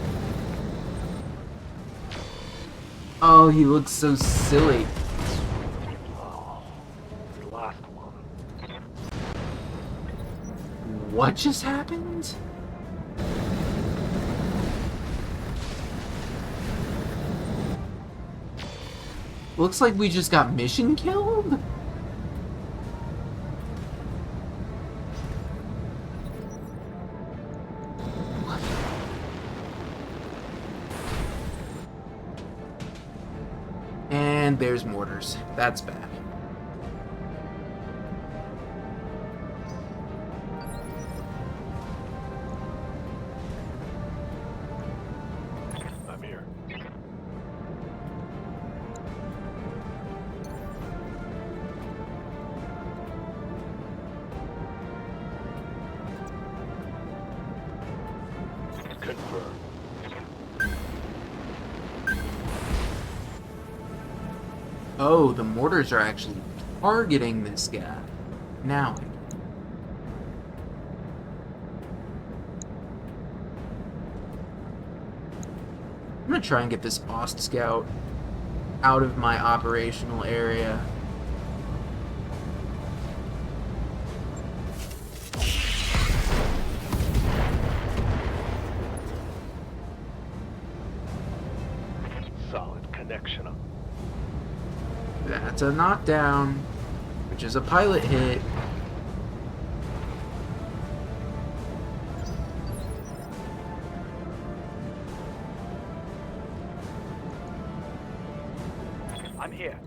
Oh, he looks so silly. Oh, the last one. What just happened? Looks like we just got mission killed? And there's mortars. That's bad. I'm here. Confirm. Oh, the mortars are actually targeting this guy. Now. I'm gonna try and get this Ost Scout out of my operational area. Solid connection. That's a knockdown, which is a pilot hit. I'm here.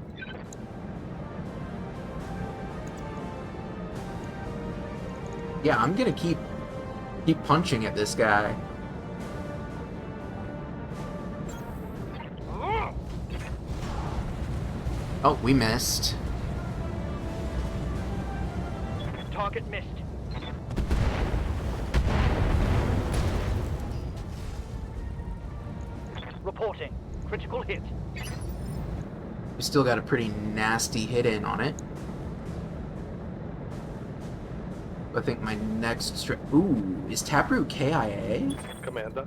Yeah, I'm gonna keep punching at this guy. Oh, we missed. Target missed. Critical hit. We still got a pretty nasty hit in on it. I think my next ooh, is Taproot KIA? Commander.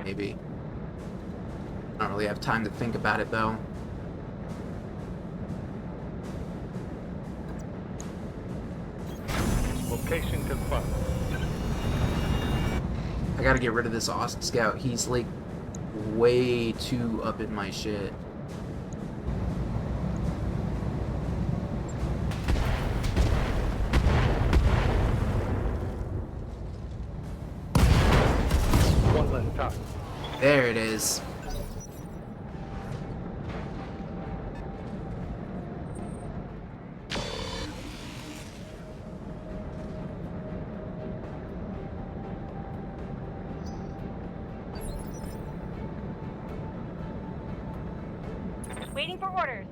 Maybe. I don't really have time to think about it though. Location confirmed. I gotta get rid of this Ost Scout. He's like way too up in my shit. One less time. There it is. Waiting for orders.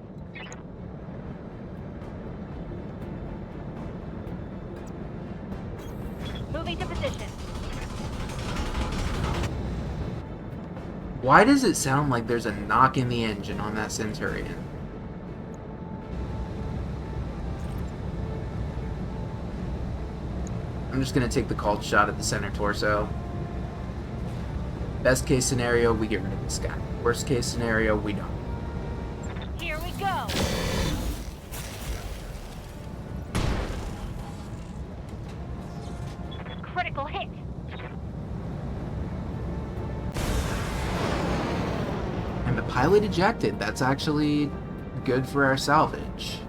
Moving to position. Why does it sound like there's a knock in the engine on that Centurion? I'm just gonna take the called shot at the center torso. Best case scenario, we get rid of this guy. Worst case scenario, we don't. Here we go. Critical hit. And the pilot ejected. That's actually good for our salvage.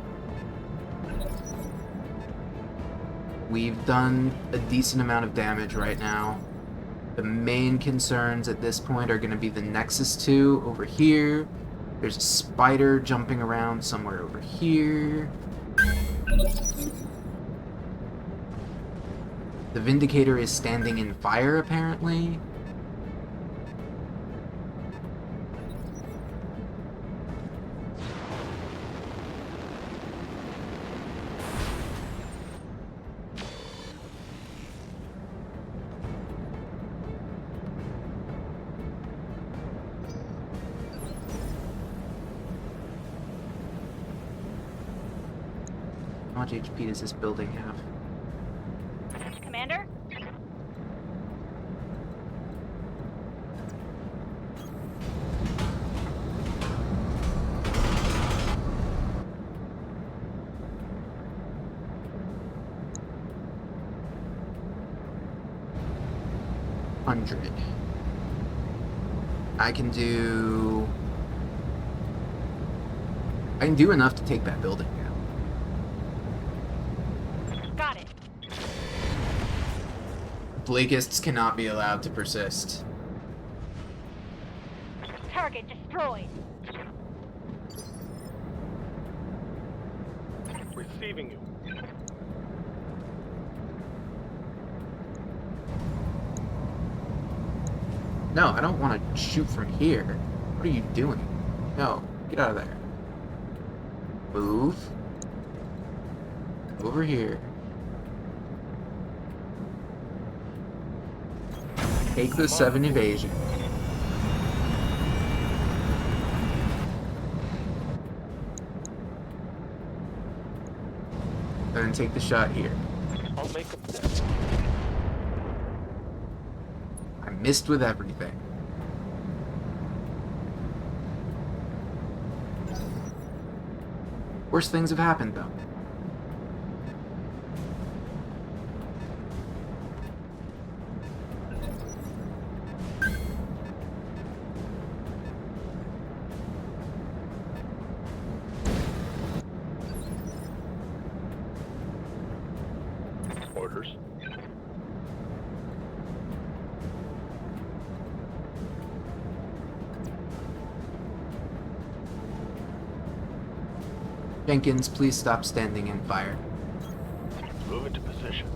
We've done a decent amount of damage right now. The main concerns at this point are going to be the Nexus 2 over here. There's a spider jumping around somewhere over here. The Vindicator is standing in fire, apparently. How much HP does this building have? Commander? 100. I can do enough to take that building down. Got it. Blakists cannot be allowed to persist. Target destroyed. Receiving you. No, I don't want to shoot from here. What are you doing? No, get out of there. Move. Over here. Take the 7 evasion. And then take the shot here. I'll make a I missed with everything. Worse things have happened, though. orders. Jenkins, please stop standing in fire. Move into position.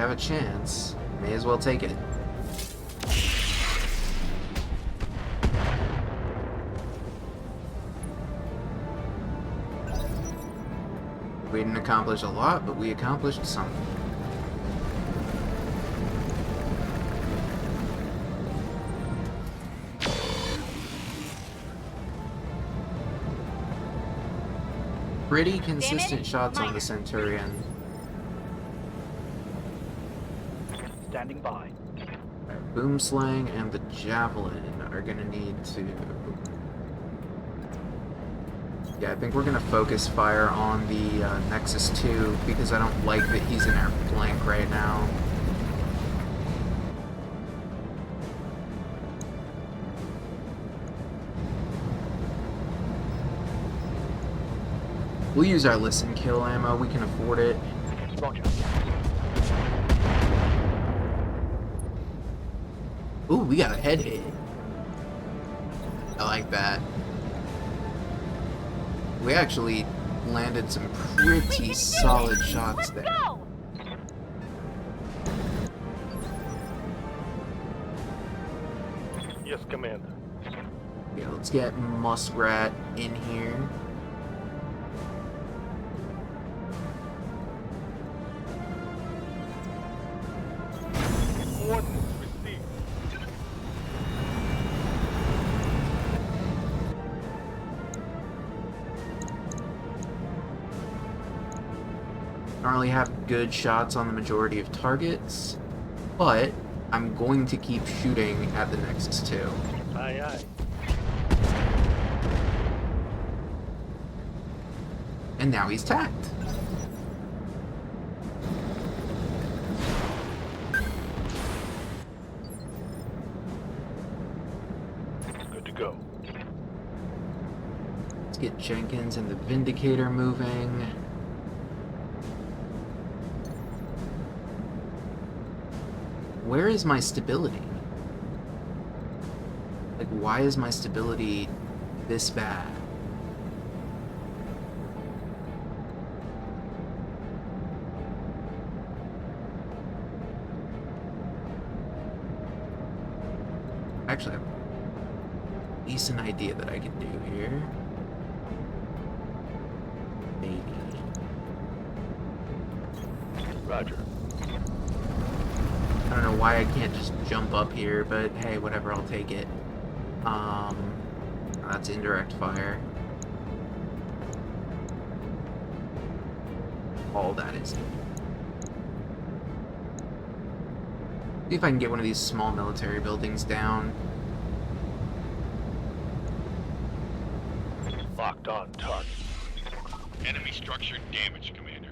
have a chance, may as well take it. We didn't accomplish a lot, but we accomplished something. Pretty consistent shots on the Centurion. Standing by. Boomslang and the Javelin are gonna need to... Yeah, I think we're gonna focus fire on the Nexus 2 because I don't like that he's in our flank right now. We'll use our listen kill ammo, we can afford it. Roger. Ooh, we got a head hit. I like that. We actually landed some pretty solid shots there. Yes, Commander. Yeah, let's get Muskrat in here. Coordinates received. I don't really have good shots on the majority of targets, but I'm going to keep shooting at the Nexus 2. Aye, aye. And now he's tacked. Good to go. Let's get Jenkins and the Vindicator moving. Where is my stability? Like, why is my stability this bad? Actually, I have a decent idea that I can do here. Maybe. Roger. I don't know why I can't just jump up here, but hey, whatever, I'll take it. That's indirect fire. All that is. See if I can get one of these small military buildings down. Locked on target. Enemy structure damaged, Commander.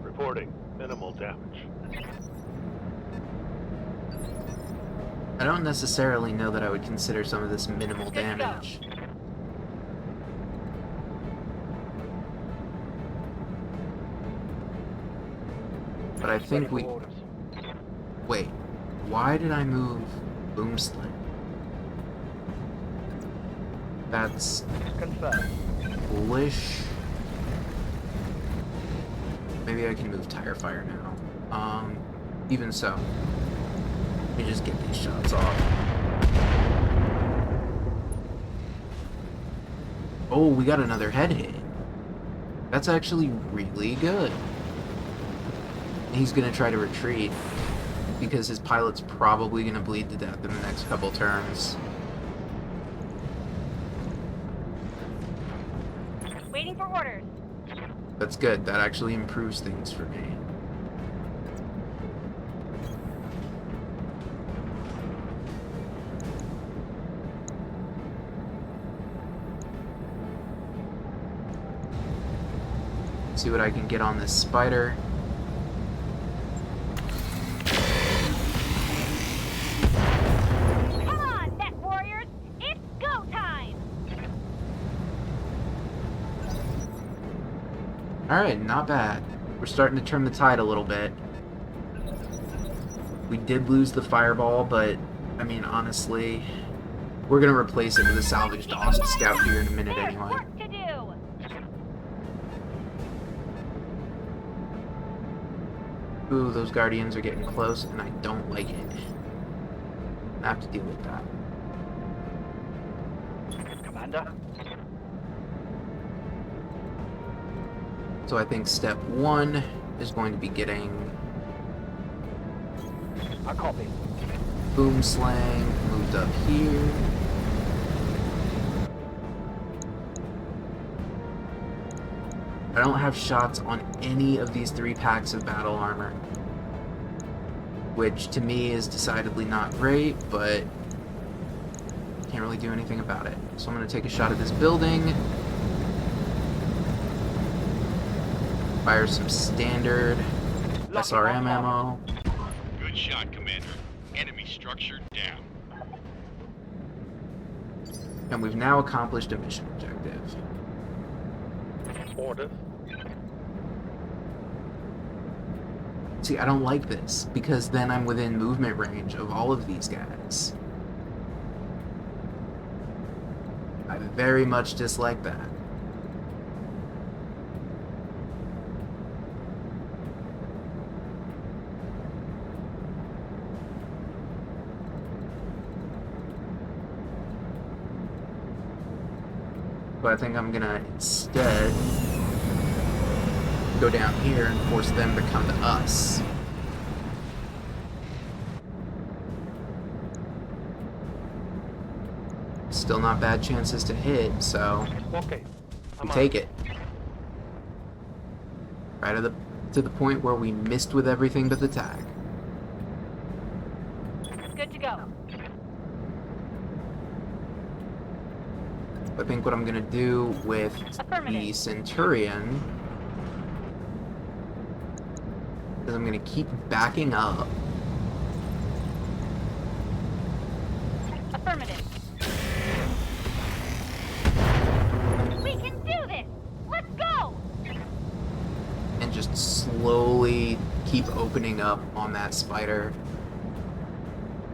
Reporting minimal damage. I don't necessarily know that I would consider some of this minimal damage. But I think we... Orders. Wait, why did I move Boomslang? That's Confirmed. bullish. Maybe I can move Tire Fire now. Even so. Let me just get these shots off. Oh, we got another head hit. That's actually really good. He's gonna try to retreat because his pilot's probably gonna bleed to death in the next couple turns. Waiting for orders. That's good. That actually improves things for me. See what I can get on this spider. Alright, not bad. We're starting to turn the tide a little bit. We did lose the fireball, but, I mean, honestly, we're going to replace it with a salvaged Austin Scout here in a minute There's anyway. work to do. Ooh, those Guardians are getting close, and I don't like it. I have to deal with that. Commander? So I think step 1 is going to be getting I copy. Boom Slang moved up here. I don't have shots on any of these 3 packs of battle armor, which to me is decidedly not great, but can't really do anything about it. So I'm going to take a shot at this building, fire some standard SRM ammo. Good shot, Commander. Enemy structure down. And we've now accomplished a mission objective. Order. See, I don't like this, because then I'm within movement range of all of these guys. I very much dislike that. So I think I'm gonna instead go down here and force them to come to us. Still not bad chances to hit, so Okay. we take it. Right to the point where we missed with everything but the tag. Good to go. I think what I'm gonna do with the Affirmative. Centurion is I'm gonna keep backing up. Affirmative. We can do this! Let's go! And just slowly keep opening up on that spider.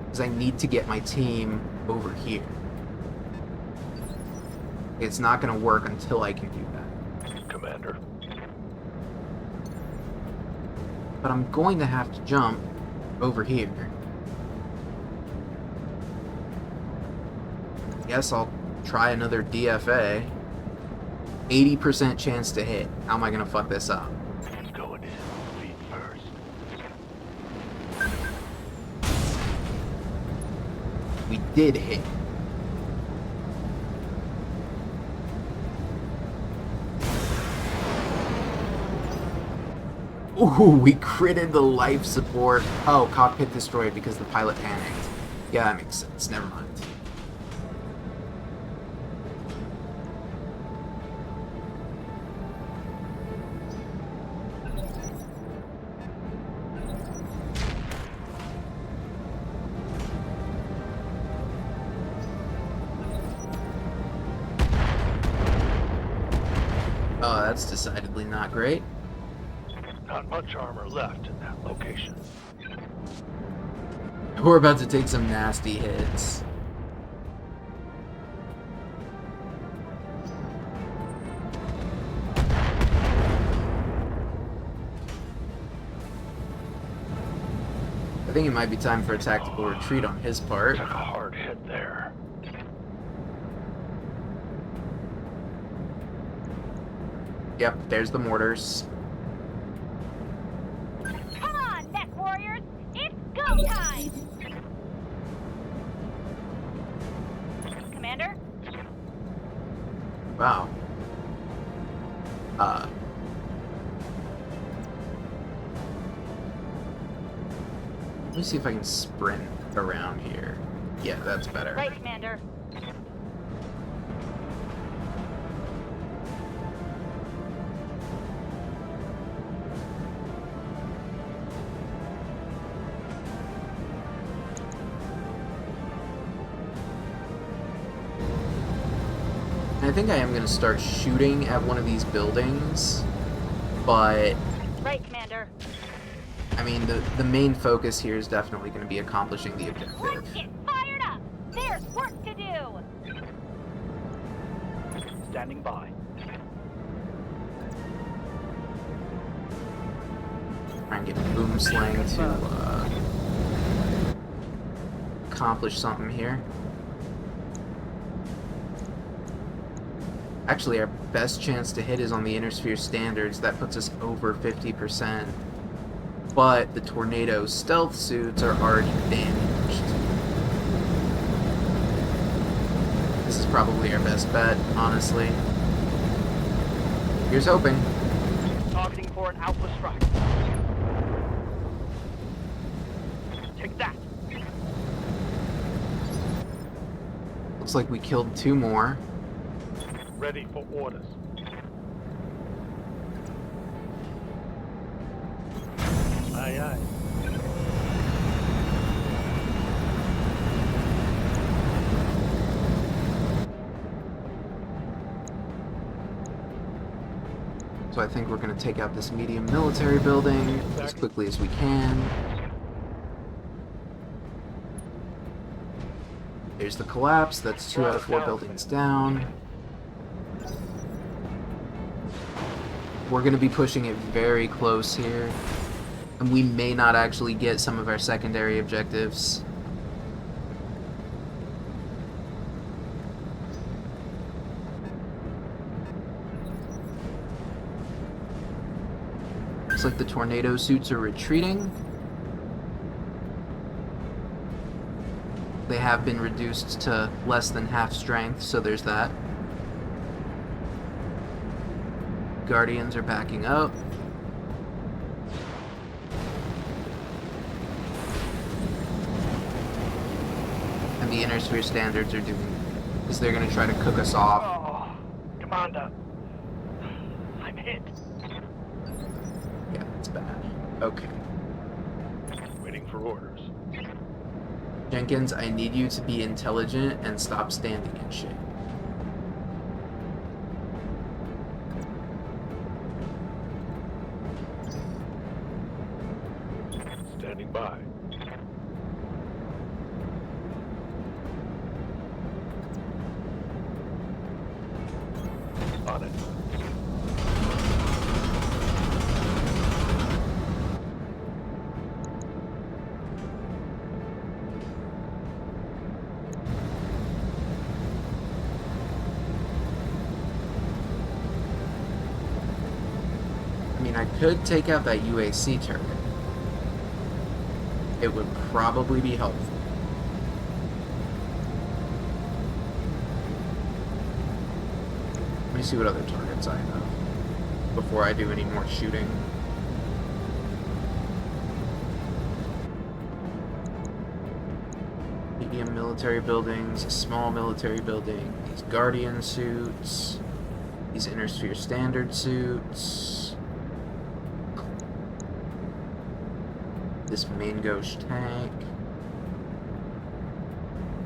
Because I need to get my team over here. It's not going to work until I can do that. Commander. But I'm going to have to jump over here. Guess I'll try another DFA. 80% chance to hit. How am I going to fuck this up? Going in. Feet first. We did hit. Ooh, we critted the life support. Oh, cockpit destroyed because the pilot panicked. Yeah, that makes sense. Never mind. Oh, that's decidedly not great. Not much armor left in that location. We're about to take some nasty hits. I think it might be time for a tactical retreat on his part. Took a hard hit there. Yep, there's the mortars. Come on, Mech Warriors! It's go time! Commander? Wow. Let me see if I can sprint around here. Yeah, that's better. Right, Commander. I think I am going to start shooting at one of these buildings but Right, Commander. I mean, the main focus here is definitely going to be accomplishing the objective. Let's get fired up! There's work to do! Standing by. Try and get Boom Slang to accomplish something here. Actually, our best chance to hit is on the Inner Sphere Standards. That puts us over 50%. But the Tornado stealth suits are already damaged. This is probably our best bet, honestly. Here's hoping. Targeting for an alpha strike. Take that. Looks like we killed 2 more. Ready for orders. Aye, aye. So I think we're going to take out this medium military building as quickly as we can. There's the collapse. That's 2 out of 4 buildings down. We're going to be pushing it very close here. And we may not actually get some of our secondary objectives. Looks like the tornado suits are retreating. They have been reduced to less than half strength, so there's that. Guardians are backing up. And the Inner Sphere Standards are doing, is they're going to try to cook us off. Oh, Commander. I'm hit. Yeah, that's bad. Okay. Waiting for orders. Jenkins, I need you to be intelligent and stop standing in shit. Standing by. On it. I mean, I could take out that UAC turret. It would probably be helpful. Let me see what other targets I have before I do any more shooting. Medium military buildings, a small military building, these Guardian suits, these Inner Sphere Standard suits, this main ghost tank.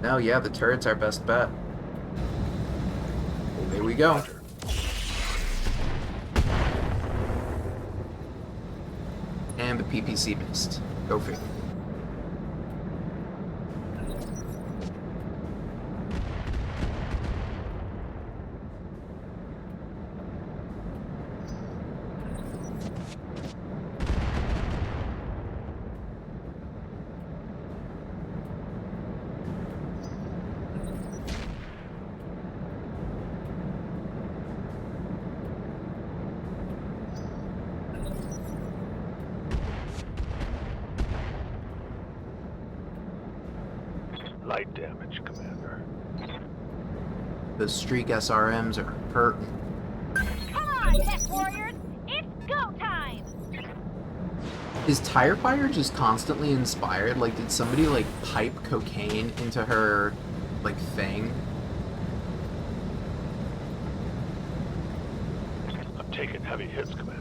Oh yeah, the turret's our best bet. Well, there we go. And the PPC missed. Go figure. Light damage, Commander. The Streak SRMs are hurting. Come on, Tech Warriors! It's go time! Is Tire Fire just constantly inspired? Like, did somebody, like, pipe cocaine into her, like, thing? I'm taking heavy hits, Commander.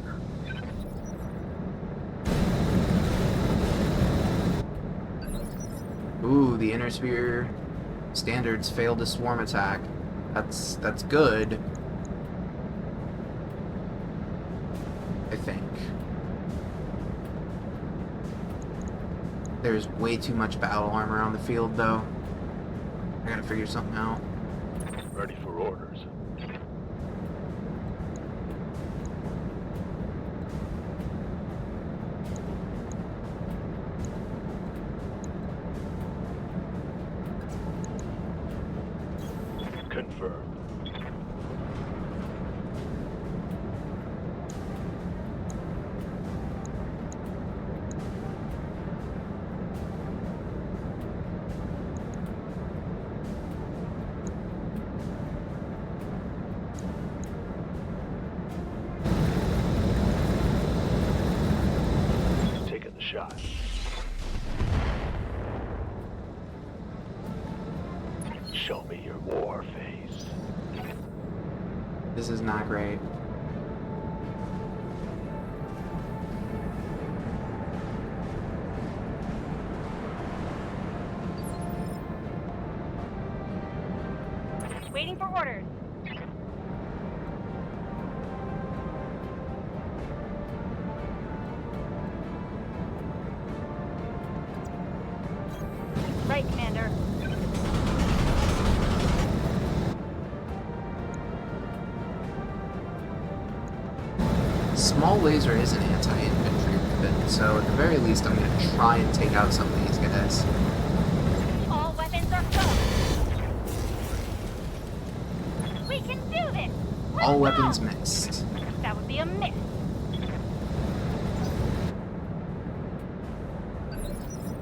Ooh, the Inner Sphere Standards failed a swarm attack. That's good. I think. There's way too much battle armor on the field, though. I gotta figure something out. Ready for orders. Confirmed. Taking the shot. Show me your war face. This is not great. Waiting for orders. Right, Commander. Small laser is an anti-infantry weapon, so at the very least I'm gonna try and take out some of these guys. All weapons are closed. We can do this. Let's All go. weapons mixed. That would be a miss.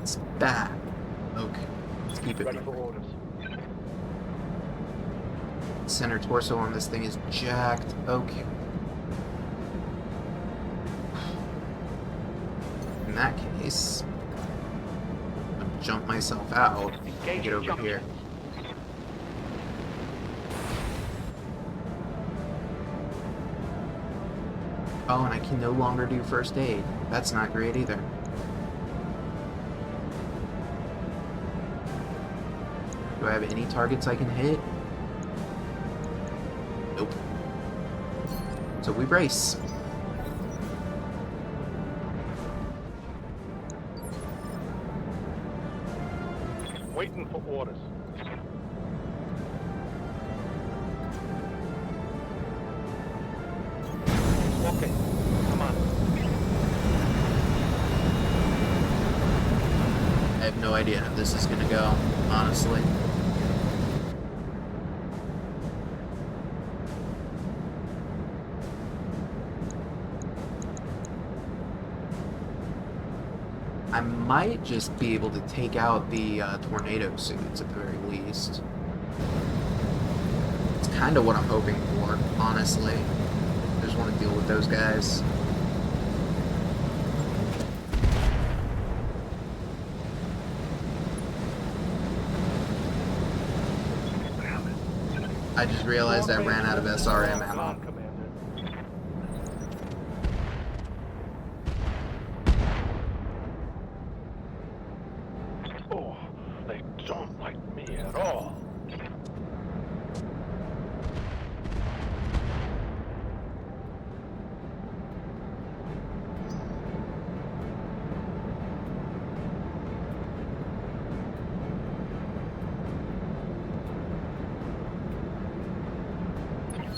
It's bad. Okay, let's keep it Ready for moving. orders. Center torso on this thing is jacked. Okay. In that case, I'll jump myself out and get over here. Oh, and I can no longer do first aid. That's not great either. Do I have any targets I can hit? Nope. So we brace. Waiting for orders. Okay, come on. I have no idea how this is gonna go, honestly. I might just be able to take out the tornado suits at the very least. It's kind of what I'm hoping for, honestly. I just want to deal with those guys. I just realized I ran out of SRM Come ammo. on, Commander. Oh, they don't like me at all.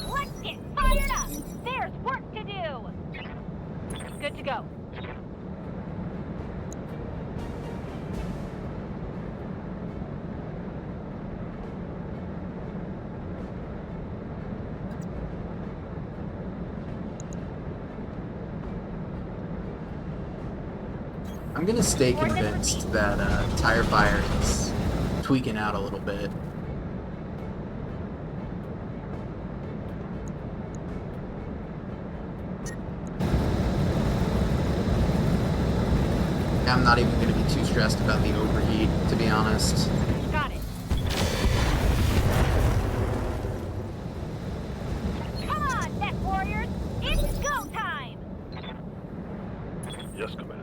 Let's get fired up. There's work to do. Good to go. I'm gonna stay convinced that tire fire is tweaking out a little bit. I'm not even gonna be too stressed about the overheat, to be honest. Got it. Come on, Net Warriors. It's go time. Yes, Commander.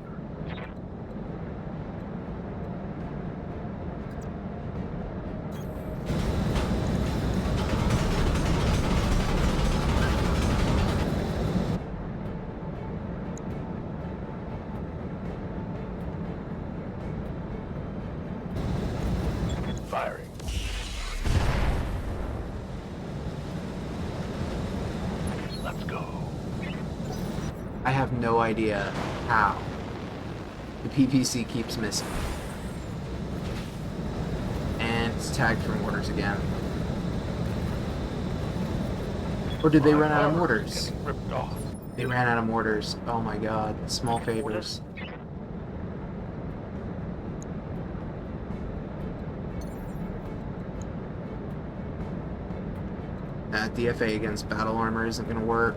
I have no idea how the PPC keeps missing. And it's tagged for mortars again. Or did they run out of mortars? Getting ripped off. They ran out of mortars. Oh my god. Small favors. DFA against battle armor isn't going to work.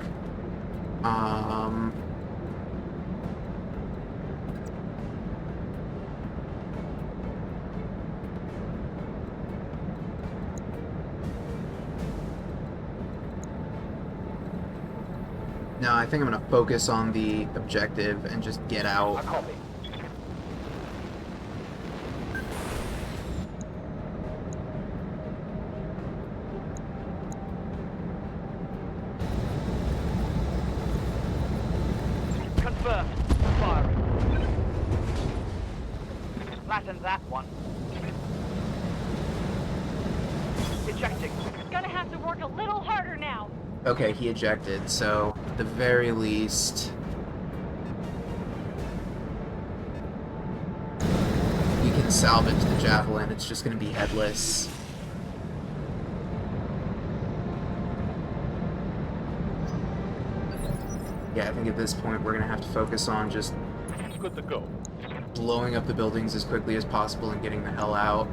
No, I think I'm going to focus on the objective and just get out. I copy. Confirmed. Firing. Flatten that one. Ejecting. Gonna have to work a little harder now. Okay, he ejected, so at the very least we can salvage the javelin. It's just going to be headless. Yeah, I think at this point we're going to have to focus on just Good to go. blowing up the buildings as quickly as possible and getting the hell out.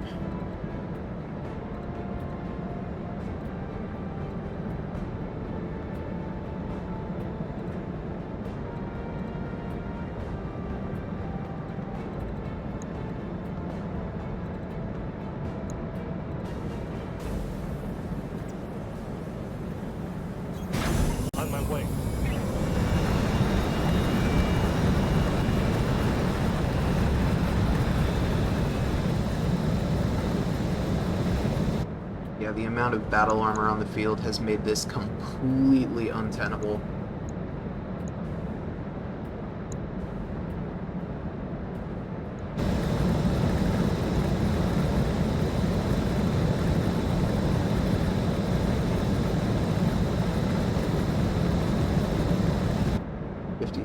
On my way. Yeah, the amount of battle armor on the field has made this completely untenable.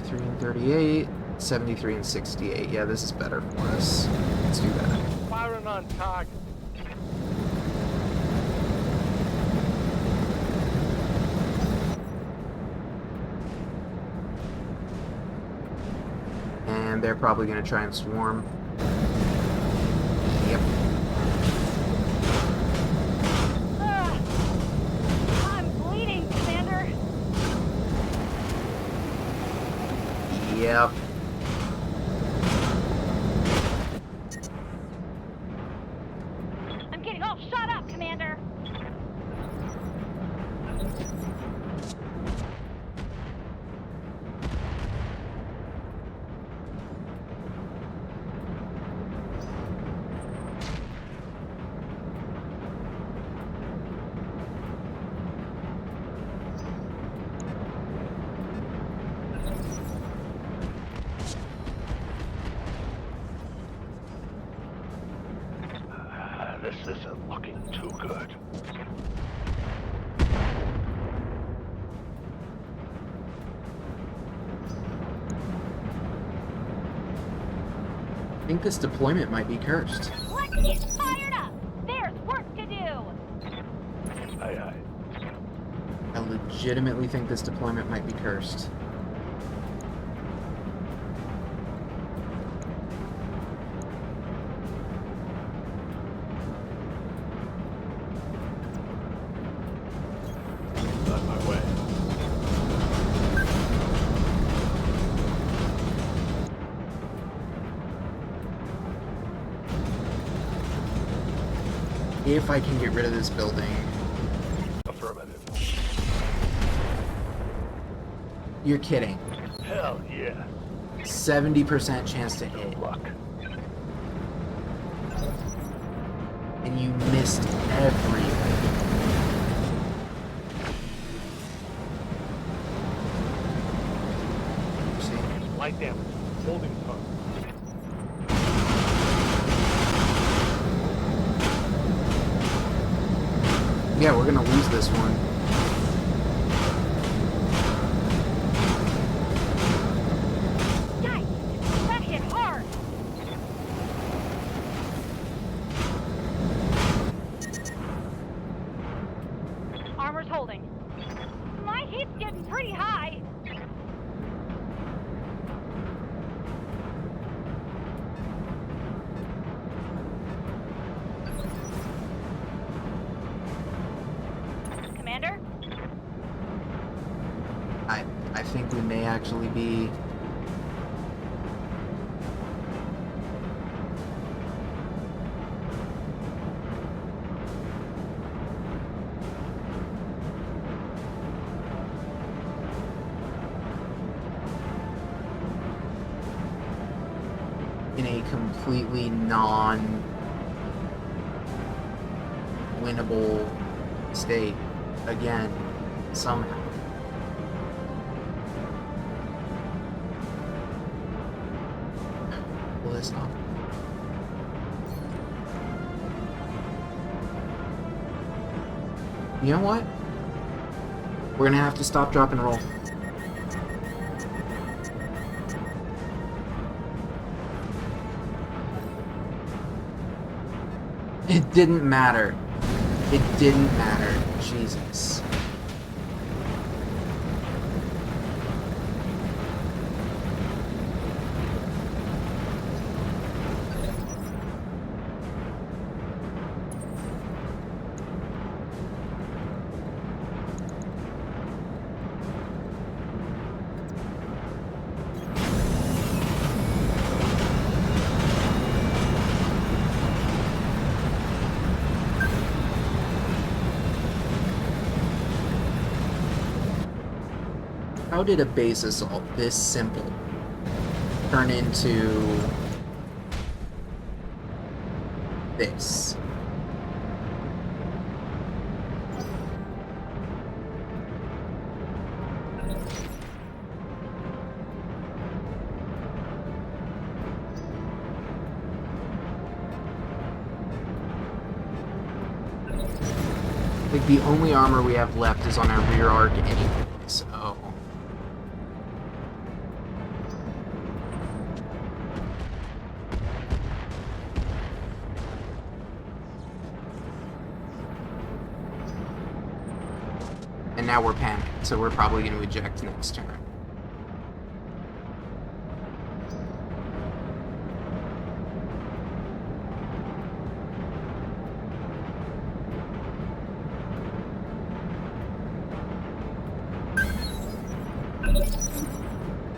And 38, 73 and 68. Yeah, this is better for us. Let's do that. Firing on target. And they're probably going to try and swarm. Yep. I'm bleeding, Commander. Yep. I'm getting all shot up, Commander. This isn't looking too good. I think this deployment might be cursed. Let's get fired up. There's work to do. Aye, aye. I legitimately think this deployment might be cursed. On my way. If I can get rid of this building. Affirmative. You're kidding. Hell yeah. 70% chance to hit. Good luck. And you missed everything. See? Light damage. Holding tongue. Yeah, we're gonna lose this one. think we may actually be... in a completely non-winnable state again, somehow. Will this stop? You know what? We're gonna have to stop, drop, and roll. It didn't matter. It didn't matter. Jesus. How did a base assault this simple turn into this? Like, the only armor we have left is on our rear arc anyway, so... And now we're panicked, so we're probably going to eject next turn.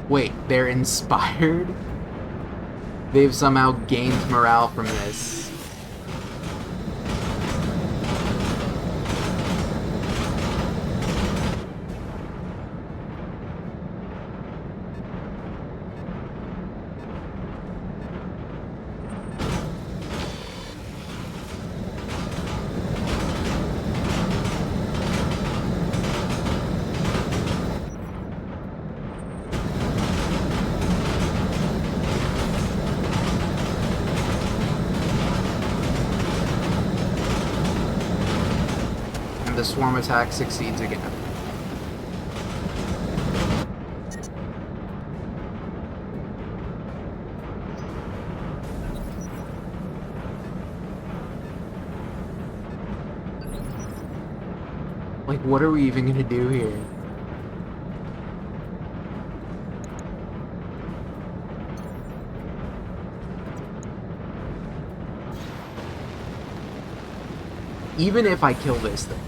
Wait, they're inspired? They've somehow gained morale from this. The swarm attack succeeds again. Like, what are we even gonna do here? Even if I kill this thing.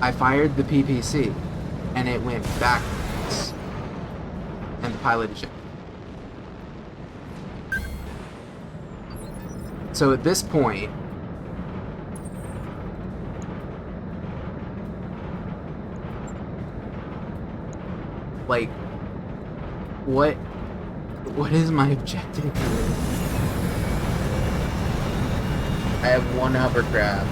I fired the PPC, and it went backwards, and the pilot ejected. So at this point, like, what is my objective here? I have one hovercraft.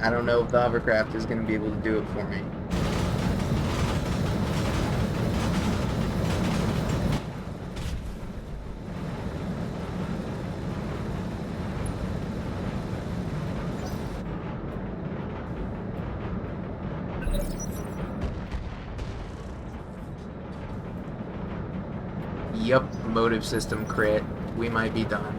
I don't know if the hovercraft is going to be able to do it for me. Yup, motive system crit. We might be done.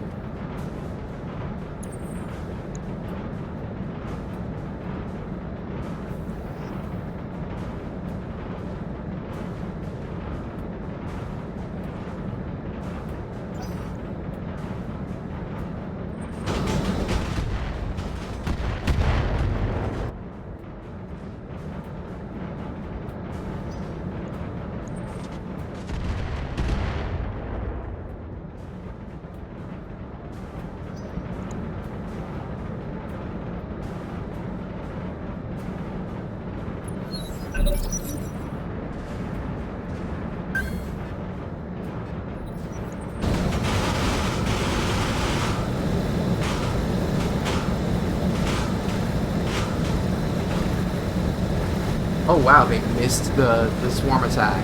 Oh wow, they missed the swarm attack.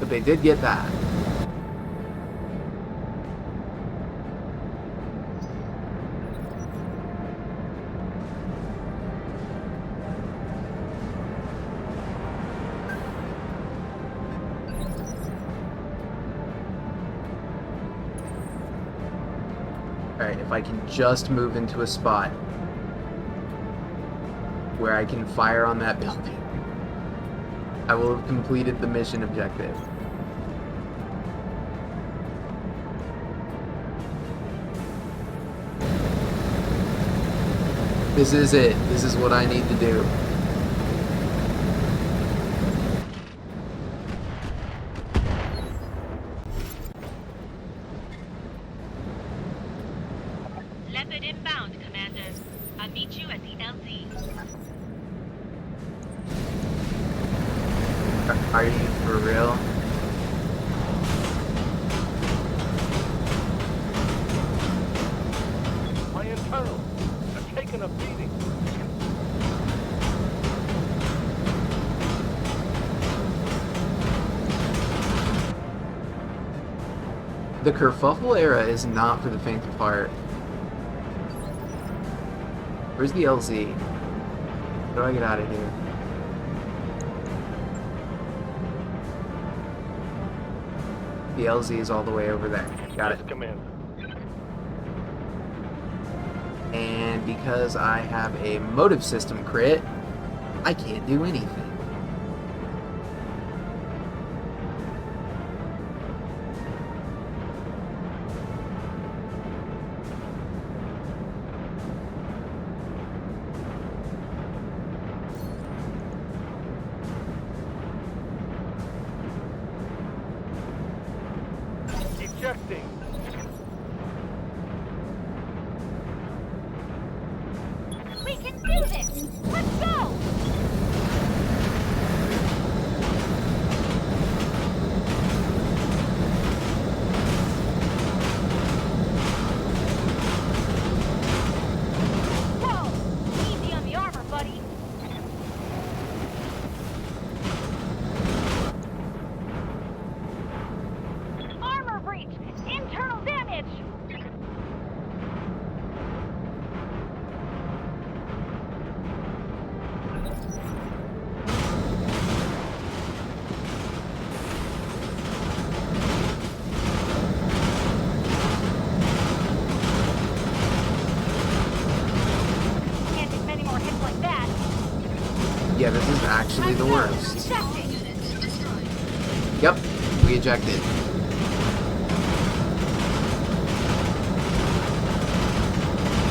But they did get that. Alright, if I can just move into a spot where I can fire on that building, I will have completed the mission objective. This is it. This is what I need to do. Leopard inbound, Commander. I'll meet you at the LZ. Are you for real? My internals are taking a beating. The kerfuffle era is not for the faint of heart. Where's the LZ? How do I get out of here? The LZ is all the way over there. Got it. Yes, Commander. And because I have a motive system crit, I can't do anything. Ejecting. We can do this! Let's go! Whoa! Easy on the armor, buddy! Armor breach! Internal damage! Can't take many more hits like that. Yeah, this is actually the worst. Ejecting. Units destroyed. Yep, we ejected.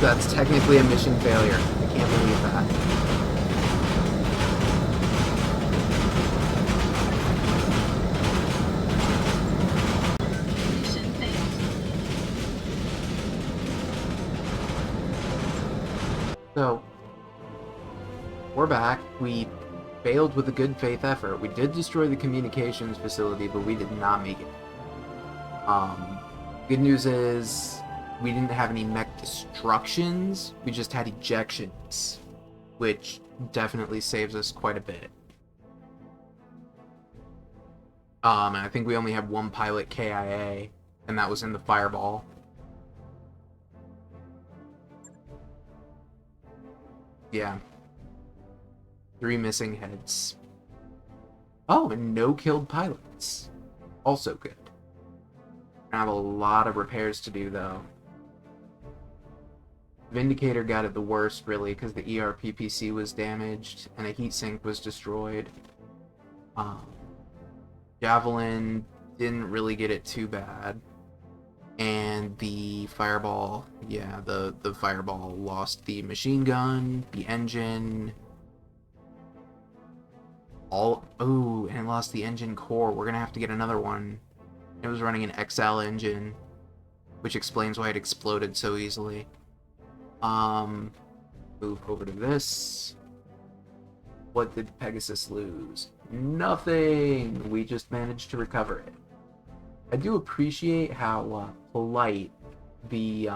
That's technically a mission failure. I can't believe that. Mission failed. So, we're back. We failed with a good faith effort. We did destroy the communications facility, but we did not make it. Good news is we didn't have any mech destructions. We just had ejections, which definitely saves us quite a bit. And I think we only had one pilot KIA, and that was in the fireball. Yeah. 3 missing heads. Oh, and no killed pilots. Also good. I have a lot of repairs to do, though. Vindicator got it the worst, really, because the ERPPC was damaged, and a heatsink was destroyed. Javelin didn't really get it too bad. And the fireball, yeah, the fireball lost the machine gun, the engine, and it lost the engine core. We're gonna have to get another one. It was running an XL engine, which explains why it exploded so easily. Move over to this. What did Pegasus lose? Nothing! We just managed to recover it. I do appreciate how polite the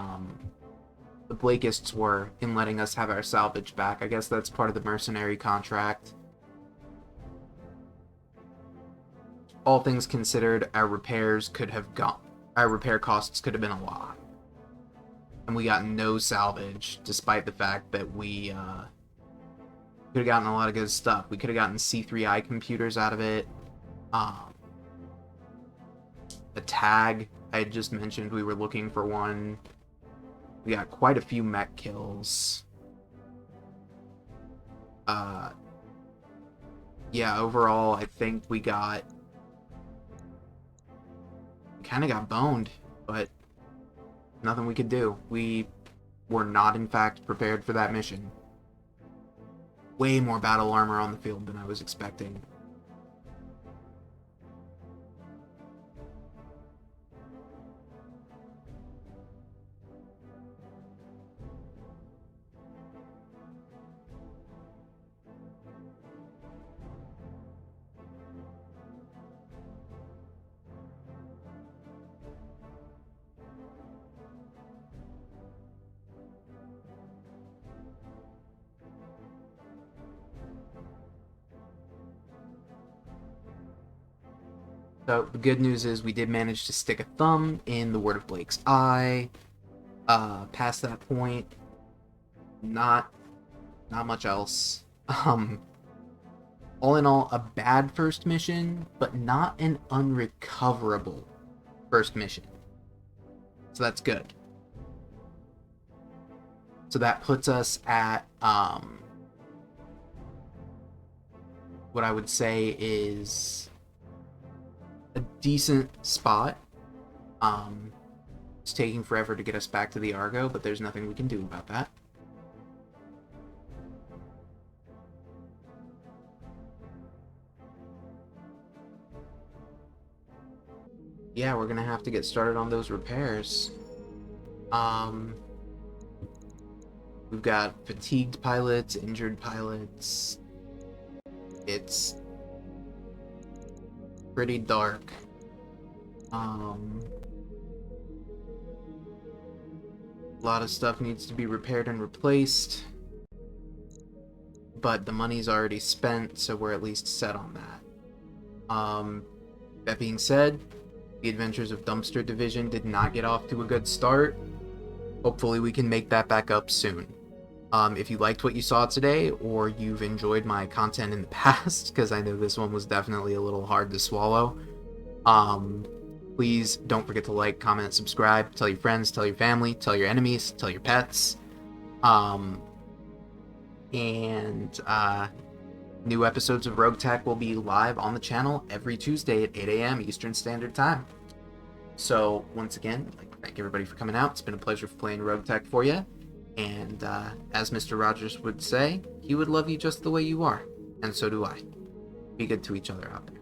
the Blakists were in letting us have our salvage back. I guess that's part of the mercenary contract. All things considered, our repair costs could have been a lot. And we got no salvage, despite the fact that we could have gotten a lot of good stuff. We could have gotten C3I computers out of it. A tag, I had just mentioned we were looking for one. We got quite a few mech kills. Yeah, overall, I think we kind of got boned, but nothing we could do. We were not, in fact, prepared for that mission. Way more battle armor on the field than I was expecting. So the good news is we did manage to stick a thumb in the Word of Blake's eye. Past that point, not much else. All in all, a bad first mission, but not an unrecoverable first mission. So that's good. So that puts us at what I would say is a decent spot. It's taking forever to get us back to the Argo, but there's nothing we can do about that. Yeah, we're gonna have to get started on those repairs. We've got fatigued pilots, injured pilots. It's pretty dark. A lot of stuff needs to be repaired and replaced, but the money's already spent, so we're at least set on that. That being said, the Adventures of Dumpster Division did not get off to a good start. Hopefully we can make that back up soon. If you liked what you saw today, or you've enjoyed my content in the past, because I know this one was definitely a little hard to swallow, please don't forget to like, comment, subscribe, tell your friends, tell your family, tell your enemies, tell your pets. New episodes of RogueTech will be live on the channel every Tuesday at 8 a.m. Eastern Standard Time. So, once again, I'd like to thank everybody for coming out. It's been a pleasure playing RogueTech for you. And as Mr. Rogers would say, he would love you just the way you are. And so do I. Be good to each other out there.